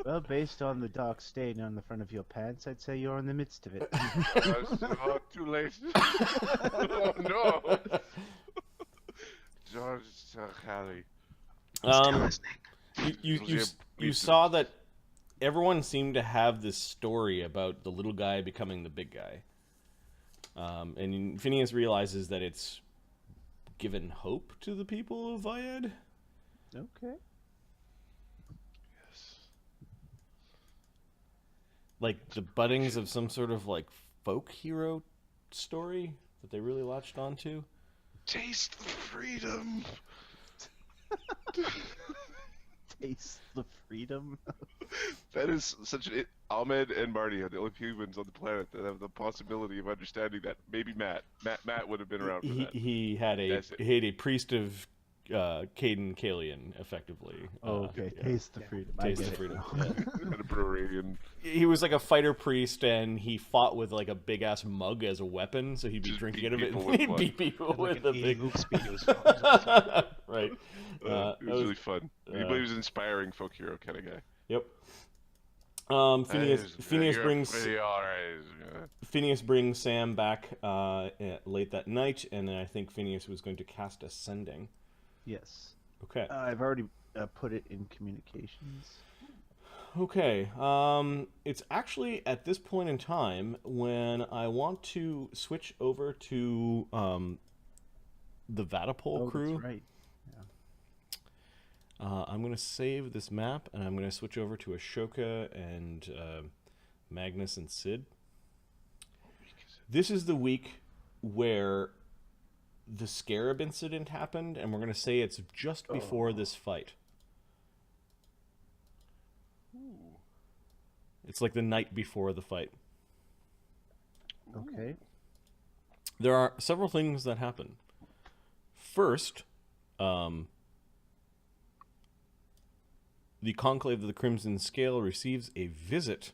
Well, based on the dark stain on the front of your pants, I'd say you're in the midst of it. Too late. Oh no. George Harry. You saw that everyone seemed to have this story about the little guy becoming the big guy. And Phineas realizes that it's given hope to the people of Vyedd. Okay. Yes. Like the buddings of some sort of like folk hero story that they really latched onto. Taste the freedom. Taste the freedom. That is such an... Ahmed and Marty are the only humans on the planet that have the possibility of understanding that. Maybe Matt. Matt would have been around for that. He had a priest of Caden Kalian, effectively. Oh, okay. Yeah. Taste the freedom. Taste the freedom. Yeah. At a brewery and... He was like a fighter priest, and he fought with like a big ass mug as a weapon, so he'd be Just drinking beat out of it. people And with he'd one. beat people with a big. Right. it was really fun. He was an inspiring folk hero kind of guy. Yep. Phineas brings Sam back late that night, and then I think Phineas was going to cast Ascending. Yes. Okay. I've already put it in communications. Okay. It's actually at this point in time when I want to switch over to the Vaddapol crew. That's right. I'm going to save this map, and I'm going to switch over to Ashoka and Magnus and Sid. This is the week where the Scarab incident happened, and we're going to say it's just before this fight. Ooh. It's like the night before the fight. Okay. There are several things that happen. First, the Conclave of the Crimson Scale receives a visit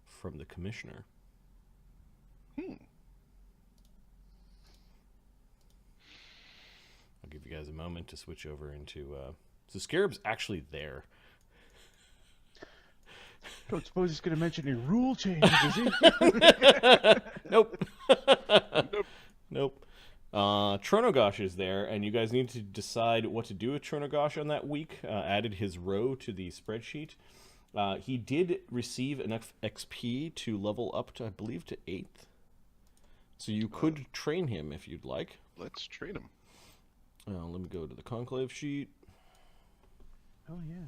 from the Commissioner. I'll give you guys a moment to switch over into... So Scarab's actually there. Don't suppose he's going to mention any rule changes, is he? Nope. Nope. Tronogosh is there, and you guys need to decide what to do with Tronogosh on that week. Added his row to the spreadsheet. He did receive enough XP to level up to, I believe, to 8th. So you could train him if you'd like. Let's train him. Let me go to the Conclave sheet. Oh, yeah.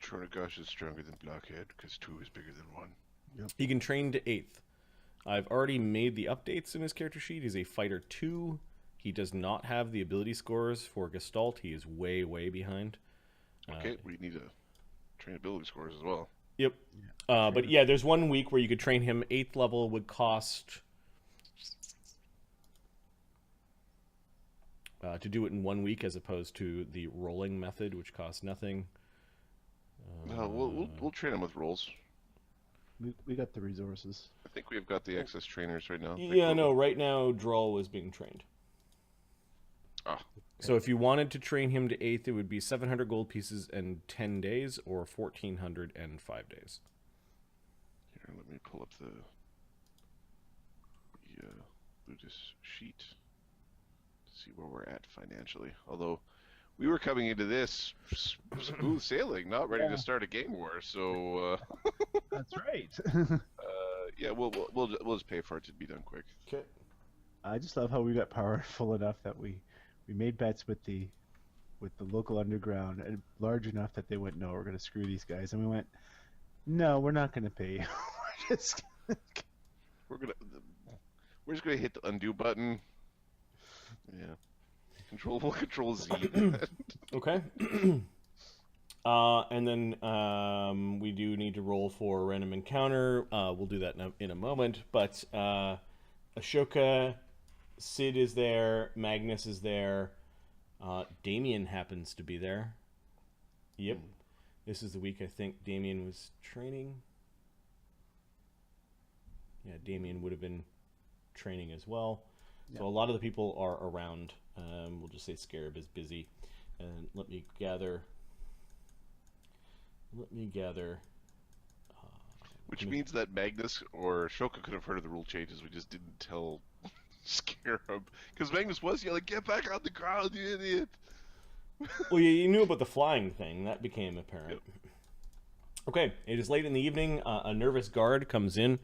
Tronogosh is stronger than Blockhead because 2 is bigger than 1. He can train to 8th. I've already made the updates in his character sheet. He's a fighter 2. He does not have the ability scores for Gestalt. He is way, way behind. Okay, we need to train ability scores as well. Yep. But yeah, there's 1 week where you could train him. 8th level would cost... to do it in 1 week as opposed to the rolling method, which costs nothing. We'll train him with rolls. We got the resources. I think we've got the excess trainers right now. Yeah, no, right now Droll is being trained. Ah. So if you wanted to train him to 8th, it would be 700 gold pieces and 10 days, or 1,400 and 5 days. Here, let me pull up the Buddhist sheet to see where we're at financially. Although we were coming into this smooth sailing, not ready to start a gang war. So That's right. yeah, we'll just pay for it to be done quick. Okay. I just love how we got powerful enough that we made bets with the local underground and large enough that they went, no, we're going to screw these guys, and we went, no, we're not going to pay you. We're just gonna hit the undo button. Yeah, we'll control Z. Okay. And then we do need to roll for a random encounter. We'll do that in a moment. But Ashoka, Sid is there, Magnus is there, Damien happens to be there. Yep. This is the week I think Damien was training. Yeah, Damien would have been training as well. So a lot of the people are around. We'll just say Scarab is busy. And let me gather. Which means that Magnus or Ashoka could have heard of the rule changes. We just didn't tell Scarab. Because Magnus was yelling, "Get back on the ground, you idiot!" Well, you knew about the flying thing. That became apparent. Yep. Okay, it is late in the evening. A nervous guard comes in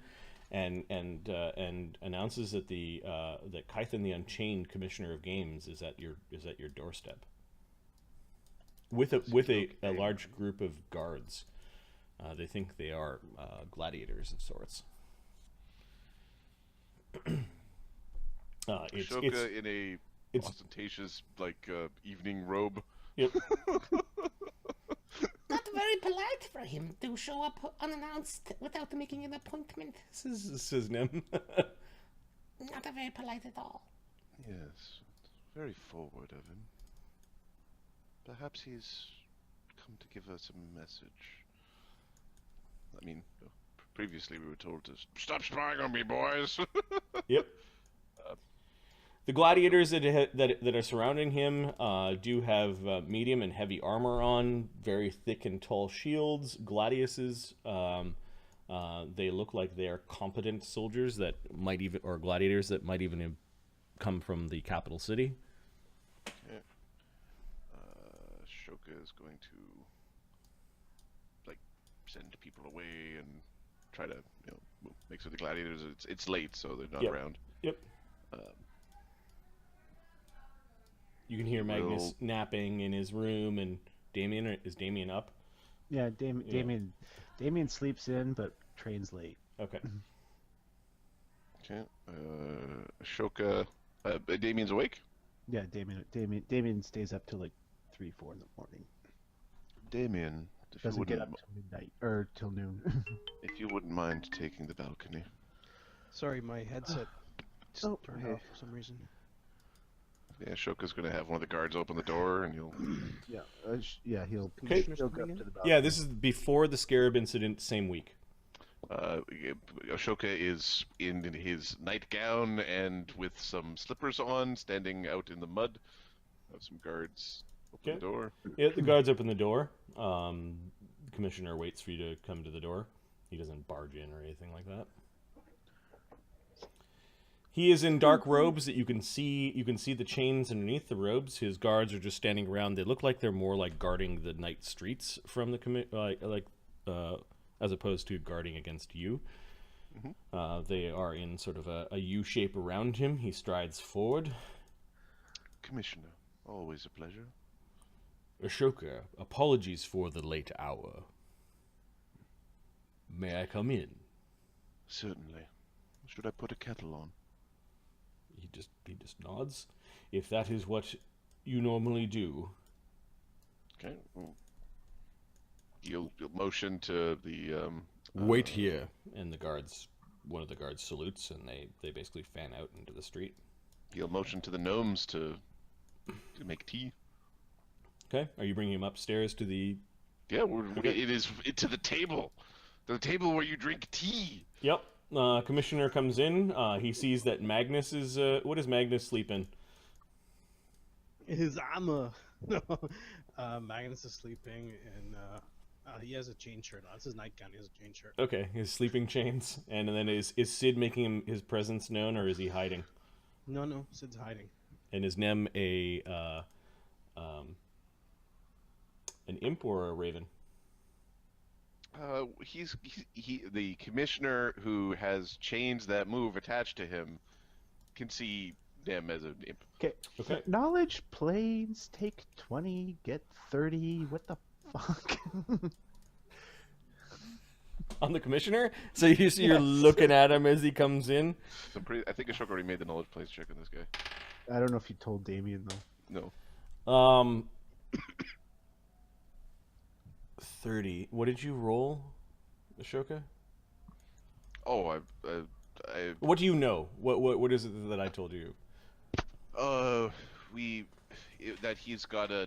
and announces that that Kython the Unchained, Commissioner of Games, is at your doorstep with a large group of guards. They think they are gladiators of sorts. Ashoka in a ostentatious evening robe. Yep. Not very polite for him to show up unannounced without making an appointment. This is Nim. Not very polite at all. Yes, very forward of him. Perhaps he's come to give us a message. I mean, previously we were told to stop spying on me, boys. Yep. The gladiators that are surrounding him do have medium and heavy armor on, very thick and tall shields. Gladiuses, they look like they are competent soldiers that might even, or gladiators that might even have come from the capital city. Okay. Ashoka is going to send people away and try to make sure the gladiators. It's late, so they're not around. Yep. You can hear Magnus napping in his room, and is Damien up? Yeah, Damien sleeps in, but trains late. Okay. Okay. Ashoka, Damien's awake? Yeah, Damien stays up till 3, 4 in the morning. Damien, if you Doesn't get wouldn't, up till midnight or till noon. if you wouldn't mind taking the balcony. Sorry, my headset just turned off for some reason. Yeah, Ashoka's going to have one of the guards open the door, and you'll... he'll Okay. go up to the balcony. Yeah, this is before the Scarab incident, same week. Ashoka is in his nightgown and with some slippers on, standing out in the mud. Have some guards open the door. Yeah, the guards open the door. The commissioner waits for you to come to the door. He doesn't barge in or anything like that. He is in dark robes that you can see. You can see the chains underneath the robes. His guards are just standing around. They look like they're more like guarding the night streets from the as opposed to guarding against you. Mm-hmm. They are in sort of a U shape around him. He strides forward. Commissioner, always a pleasure. Ashoka, apologies for the late hour. May I come in? Certainly. Should I put a kettle on? He just nods. if that is what you normally do. Okay. Well, you'll motion to the Wait here. And one of the guards salutes, and they basically fan out into the street. He'll motion to the gnomes to make tea. Okay. Are you bringing him upstairs to the... Yeah, it is to the table. The table where you drink tea. Yep. Commissioner comes in. He sees that Magnus is... what does Magnus sleep in? His armor. Magnus is sleeping, and he has a chain shirt on. It's his nightgown. He has a chain shirt. Okay, his sleeping chains. And then is Sid making his presence known, or is he hiding? No, Sid's hiding. And is Nem an imp or a raven? He's the commissioner who has chains that move attached to him can see them as an imp. Okay. Knowledge planes take 20, get 30. What the fuck? On the commissioner? So you're looking at him as he comes in? I think Ashok already made the knowledge planes check on this guy. I don't know if you told Damien though. No. 30. What did you roll, Ashoka? Oh, What do you know? What is it that I told you? That he's got a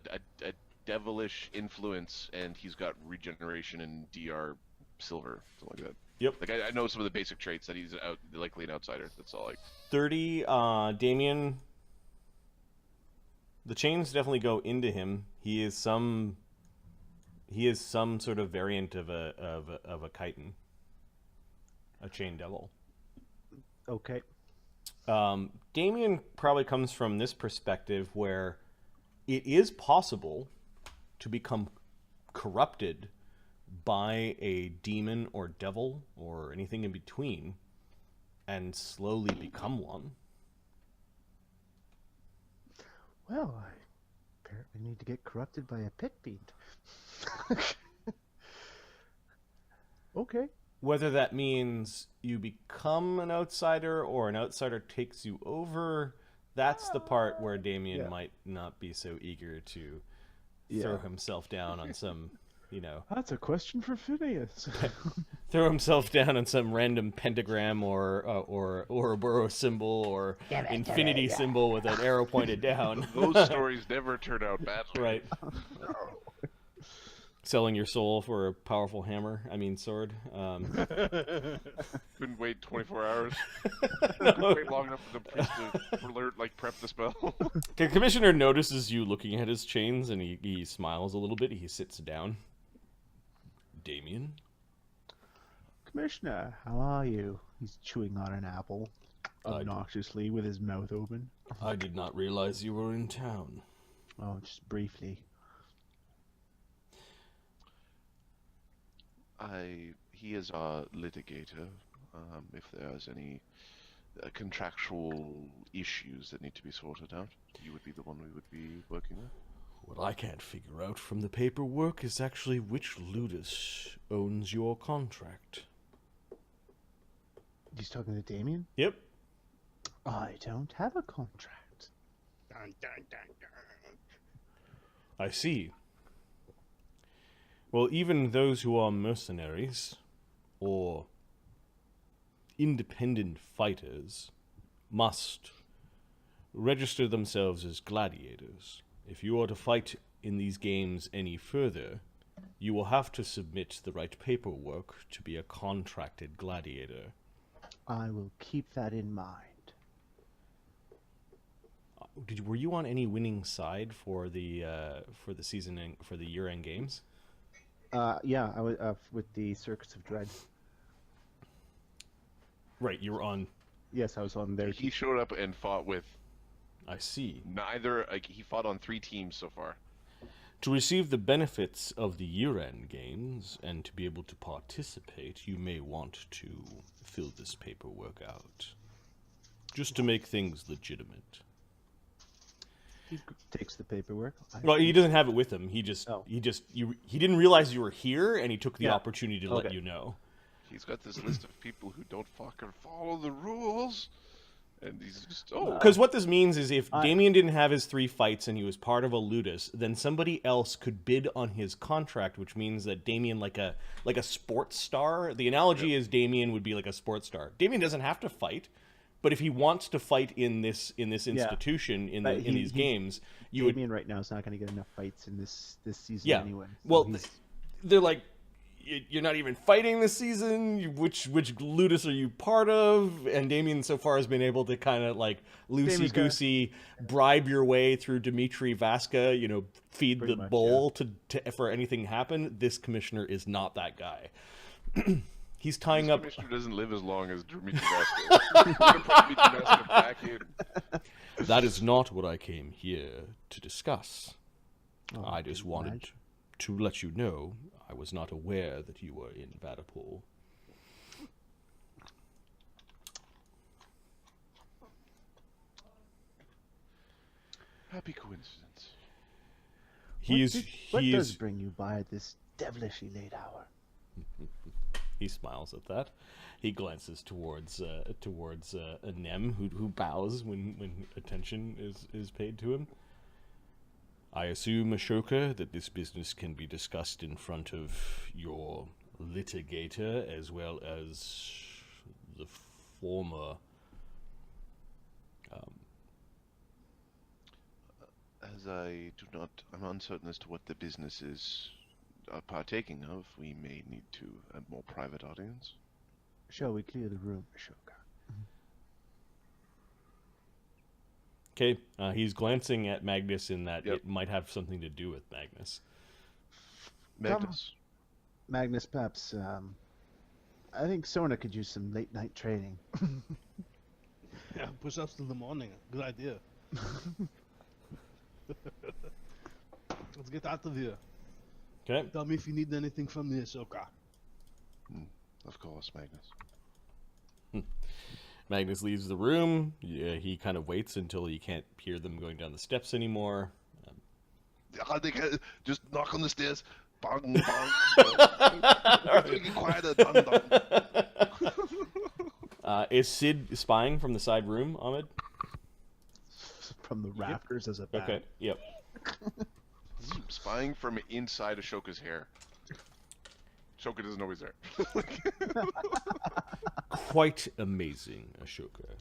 devilish influence, and he's got regeneration and DR silver, something like that. Yep. Like I know some of the basic traits that he's likely an outsider. That's all. 30. Damien. The chains definitely go into him. He is some sort of variant of a chitin, a chain devil. Okay. Damien probably comes from this perspective where it is possible to become corrupted by a demon or devil or anything in between and slowly become one. Well, I apparently need to get corrupted by a pit fiend. Okay. Whether that means you become an outsider or an outsider takes you over, that's the part where Damien might not be so eager to throw himself down on some, That's a question for Phineas. throw himself down on some random pentagram or Ouroboros symbol or infinity symbol with an arrow pointed down. Those stories never turn out badly. Right. Selling your soul for a powerful sword. Couldn't wait 24 hours. Couldn't wait long enough for the priest to prep the spell. The commissioner notices you looking at his chains, and he smiles a little bit. He sits down. Damien? Commissioner, how are you? He's chewing on an apple, obnoxiously, with his mouth open. I did not realize you were in town. Oh, just briefly. He is our litigator. If there's any contractual issues that need to be sorted out, you would be the one we would be working with. What I can't figure out from the paperwork is actually which Ludus owns your contract. He's talking to Damien? Yep. I don't have a contract. Dun, dun, dun, dun. I see. Well, even those who are mercenaries or independent fighters must register themselves as gladiators. If you are to fight in these games any further, you will have to submit the right paperwork to be a contracted gladiator. I will keep that in mind. Were you on any winning side for the season for the year-end games? Yeah, I was with the Circus of Dread. Right, you were on. Yes, I was on there. He showed up and fought with. I see. He fought on 3 teams so far. To receive the benefits of the year-end games and to be able to participate, you may want to fill this paperwork out, just to make things legitimate. He takes the paperwork. Well, he doesn't have it with him. He didn't realize you were here, and he took the opportunity to let you know. He's got this list of people who don't fucking follow the rules, And he's just, oh. Because what this means is if Damien didn't have his 3 fights and he was part of a ludus, then somebody else could bid on his contract, which means that Damien, like a sports star, the analogy is Damien would be like a sports star. Damien doesn't have to fight, but if he wants to fight in this institution, in these games, Damien right now is not going to get enough fights in this season anyway. So well, they're like, you're not even fighting this season. Which ludus are you part of? And Damien so far has been able to kind of like loosey-goosey bribe your way through Dimitri Vaska, feed the bull to for anything happen. This commissioner is not that guy. He's tying up. Commissioner doesn't live as long as Dimitri Vaska. Back in. That is not what I came here to discuss. I just wanted to let you know I was not aware that you were in Vaddapol. Happy coincidence. What does bring you by at this devilishly late hour? He smiles at that. He glances towards Nem, who bows when attention is paid to him. I assume, Ashoka, that this business can be discussed in front of your litigator as well as the former. As I'm uncertain as to what the business is partaking of. We may need to a more private audience. Shall we clear the room, Ashoka? Okay, he's glancing at Magnus in that it might have something to do with Magnus. Magnus, perhaps, I think Sona could use some late-night training. Yeah, push-ups till the morning. Good idea. Let's get out of here. Okay. Tell me if you need anything from me, Ashoka. Of course, Magnus. Magnus leaves the room. Yeah, he kind of waits until he can't hear them going down the steps anymore. They just knock on the stairs. Bang, bang. Get quieter. Dun, dun. Is Sid spying from the side room, Ahmed? From the rafters as a bat. Okay, yep. Spying from inside Ashoka's hair. Ashoka doesn't know he's there. Quite amazing, Ashoka.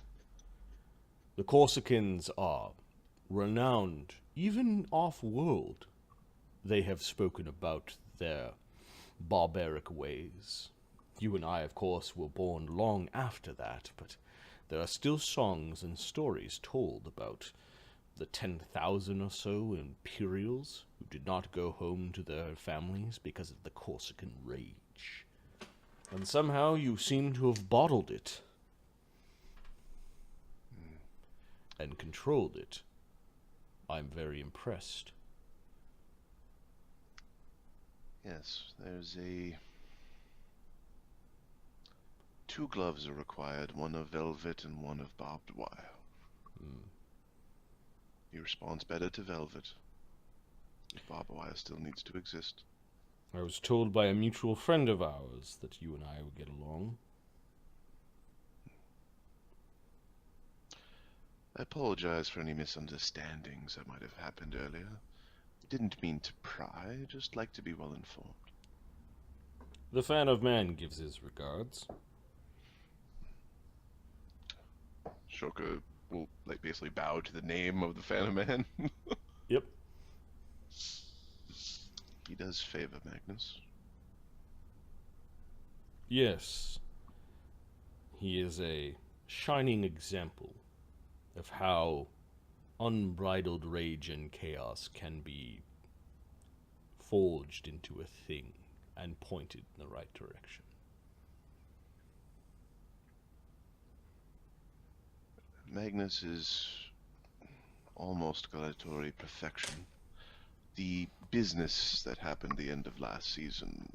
The Corsicans are renowned, even off-world. They have spoken about their barbaric ways. You and I, of course, were born long after that, but there are still songs and stories told about the 10,000 or so Imperials who did not go home to their families because of the Corsican rage. And somehow you seem to have bottled it. And controlled it. I'm very impressed. Yes, there's two gloves are required, one of velvet and one of barbed wire. He responds better to velvet. Barbed wire still needs to exist. I was told by a mutual friend of ours that you and I would get along. I apologize for any misunderstandings that might have happened earlier. Didn't mean to pry, just like to be well informed. The fan of man gives his regards. Ashoka will basically bow to the name of the fan of man. Yep. He does favor Magnus. Yes. He is a shining example of how unbridled rage and chaos can be forged into a thing and pointed in the right direction. Magnus is almost gladiatory perfection. The business that happened the end of last season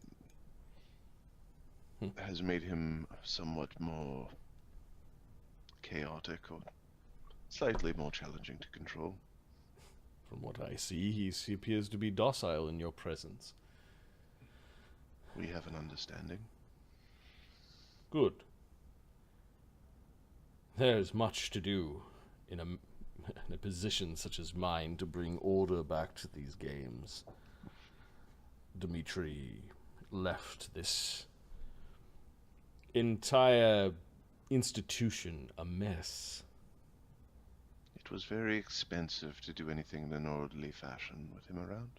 has made him somewhat more chaotic or slightly more challenging to control. From what I see, he appears to be docile in your presence. We have an understanding. Good. There's much to do in a position such as mine to bring order back to these games. Dmitri left this entire institution a mess. It was very expensive to do anything in an orderly fashion with him around.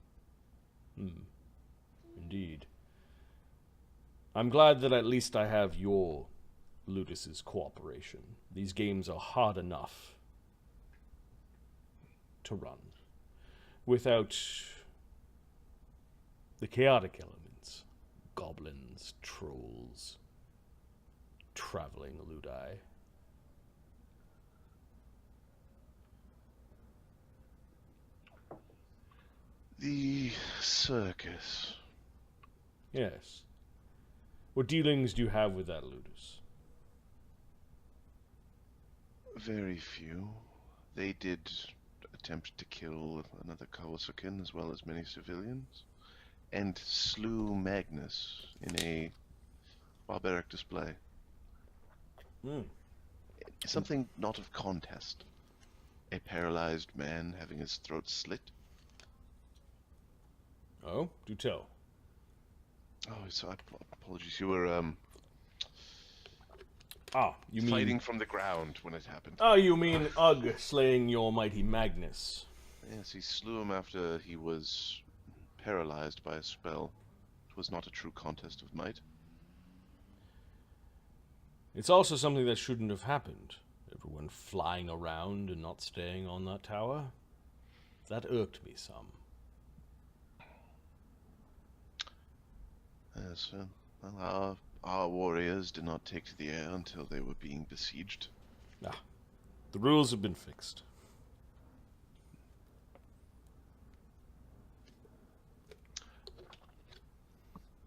Indeed. I'm glad that at least I have your Ludus's cooperation. These games are hard enough to run without the chaotic elements. Goblins, trolls, traveling Ludi. The circus. Yes. What dealings do you have with that Ludus? Very few. They did attempt to kill another Kawasakin as well as many civilians, and slew Magnus in a barbaric display. Something not of contest. A paralyzed man having his throat slit. Oh, do tell. Oh, so apologies. You were You mean fighting from the ground when it happened. Oh, you mean Ugg slaying your mighty Magnus? Yes, he slew him after he was paralyzed by a spell. It was not a true contest of might. It's also something that shouldn't have happened. Everyone flying around and not staying on that tower. That irked me some. Yes, well, our warriors did not take to the air until they were being besieged. The rules have been fixed.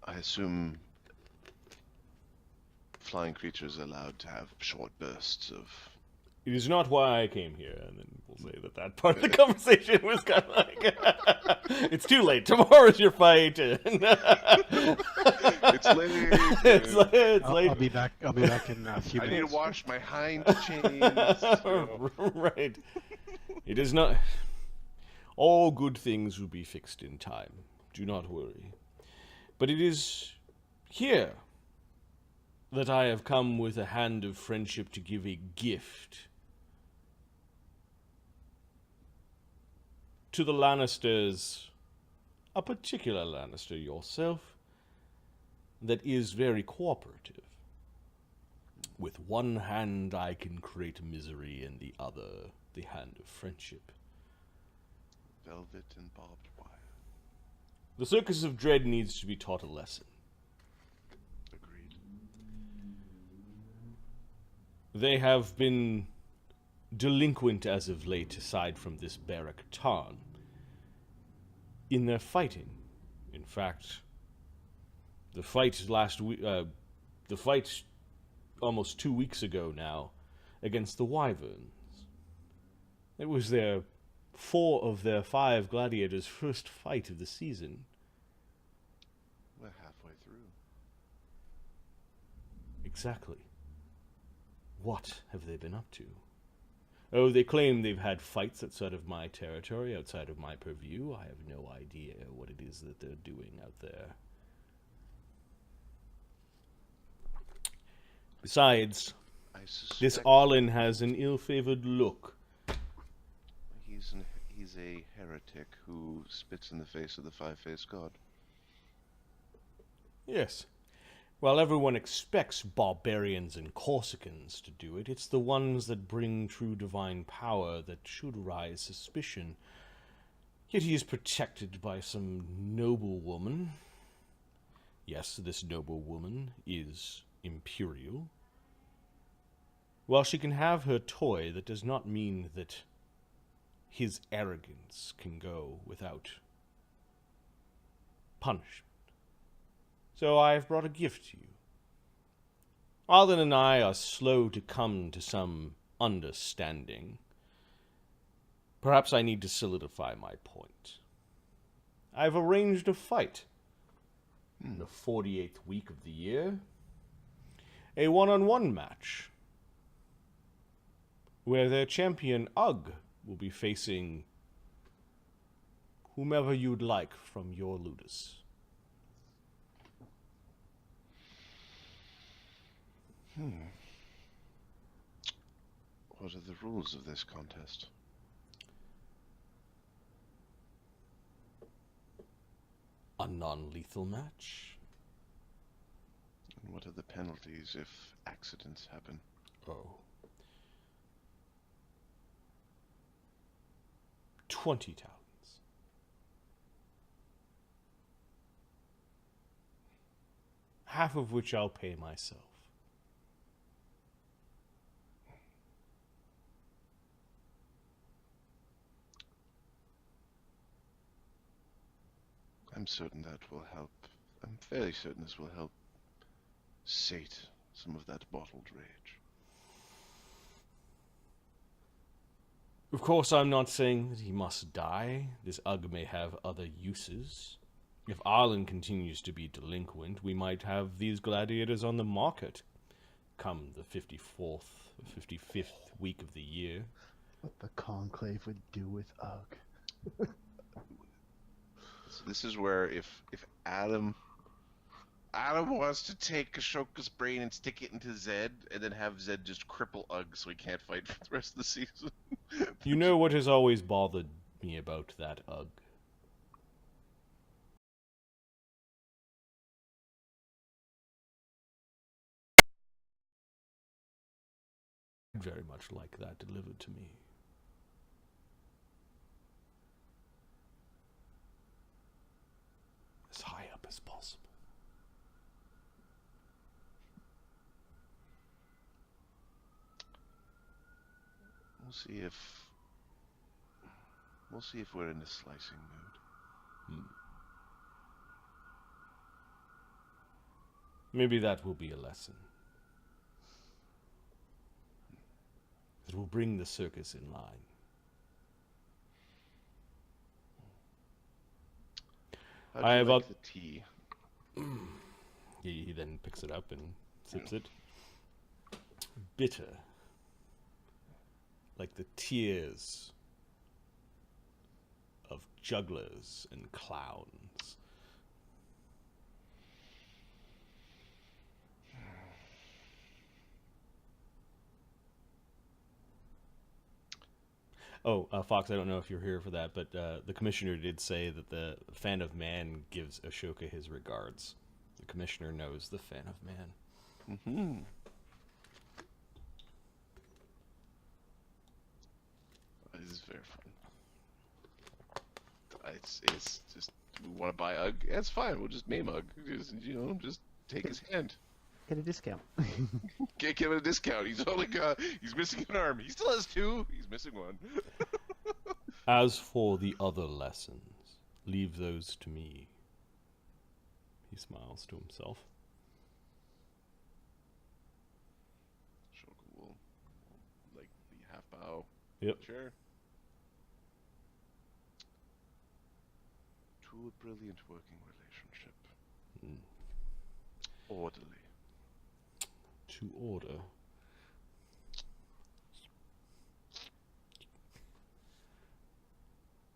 I assume flying creatures are allowed to have short bursts of... It is not why I came here, and then we'll say that part of the conversation was kind of like, it's too late, tomorrow's your fight. It's late. It's late. I'll be back in a few I minutes. need to wash my hind chains. Right. It is not... All good things will be fixed in time. Do not worry. But it is here that I have come with a hand of friendship to give a gift to the Lannisters, a particular Lannister yourself, that is very cooperative. With one hand I can create misery, and the other the hand of friendship. Velvet and barbed wire. The Circus of Dread needs to be taught a lesson. Agreed. They have been delinquent as of late, aside from this Barak Tarn, in their fighting. In fact, the fight almost 2 weeks ago now, against the Wyverns. It was 4 of their 5 gladiators' first fight of the season. We're halfway through. Exactly. What have they been up to? Oh, they claim they've had fights outside of my territory, outside of my purview. I have no idea what it is that they're doing out there. Besides, this Arlen has an ill-favored look. He's a heretic who spits in the face of the five-faced god. Yes. While everyone expects barbarians and Corsicans to do it, it's the ones that bring true divine power that should arise suspicion. Yet he is protected by some noble woman. Yes, this noble woman is imperial. While she can have her toy, that does not mean that his arrogance can go without punishment. So I have brought a gift to you. Arlen and I are slow to come to some understanding. Perhaps I need to solidify my point. I've arranged a fight. In the 48th week of the year. A one-on-one match. where their champion Ugg will be facing whomever you'd like from your ludus. What are the rules of this contest? A non-lethal match? And what are the penalties if accidents happen? Oh. 20 talents. Half of which I'll pay myself. I'm certain that will help. I'm fairly certain this will help sate some of that bottled rage. Of course, I'm not saying that he must die. This Ugg may have other uses. If Arlen continues to be delinquent, we might have these gladiators on the market come the 54th or 55th week of the year. What the Conclave would do with Ugg. So this is where if Adam wants to take Ashoka's brain and stick it into Zed, and then have Zed just cripple Ugg so he can't fight for the rest of the season. You know what has always bothered me about that Ugg? I'd very much like that delivered to me. As high up as possible. We'll see if we're in a slicing mood. Maybe that will be a lesson. It will bring the circus in line. How do I you have like the tea? He then picks it up and sips it. Bitter. Like the tears of jugglers and clowns. Oh, Fox, I don't know if you're here for that, but the commissioner did say that the Fan of Man gives Ashoka his regards. The commissioner knows the Fan of Man. Mm-hmm. This is very fun. It's just, we want to buy Ugg. Yeah, it's fine. We'll just name Ugg. Just take his hand. Get a discount. Can't give him a discount. He's missing an arm. He still has two. He's missing one. As for the other lessons, leave those to me. He smiles to himself. Ashoka will, the half bow. Yep. Sure. To a brilliant working relationship. Orderly. To order.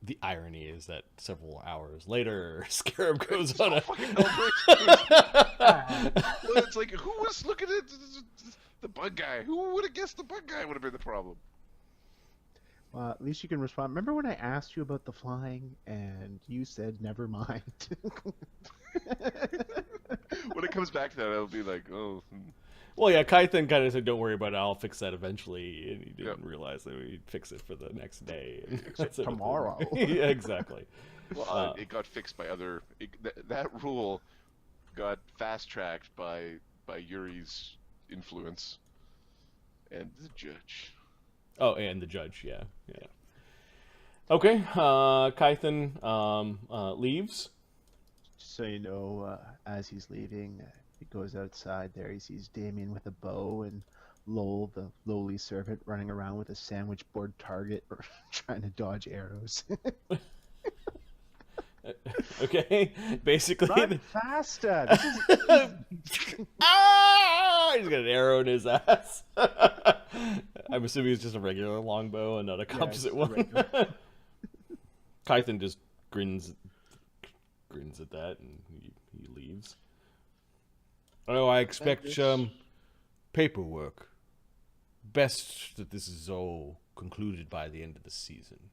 The irony is that several hours later, Scarab goes on a... It's like, who was looking at the bug guy? Who would have guessed the bug guy would have been the problem? Well, at least you can respond. Remember when I asked you about the flying, and you said, never mind. When it comes back to that, I'll be like, oh... Well, yeah, Kythan kind of said, don't worry about it, I'll fix that eventually, and he didn't realize that we'd fix it for the next day. Tomorrow. Yeah, exactly. Well, it got fixed by other... that rule got fast-tracked by Yuri's influence. And the judge. Oh, and the judge, yeah. Okay, Kythan leaves. Just so you know, as he's leaving, he goes outside there. He sees Damien with a bow and Lowell, the lowly servant, running around with a sandwich board target or trying to dodge arrows. Okay, basically... Run faster! Ah! He's got an arrow in his ass. I'm assuming it's just a regular longbow and not a composite a one. regular. Kython just grins at that, and he leaves. Oh, I expect paperwork. Best that this is all concluded by the end of the season.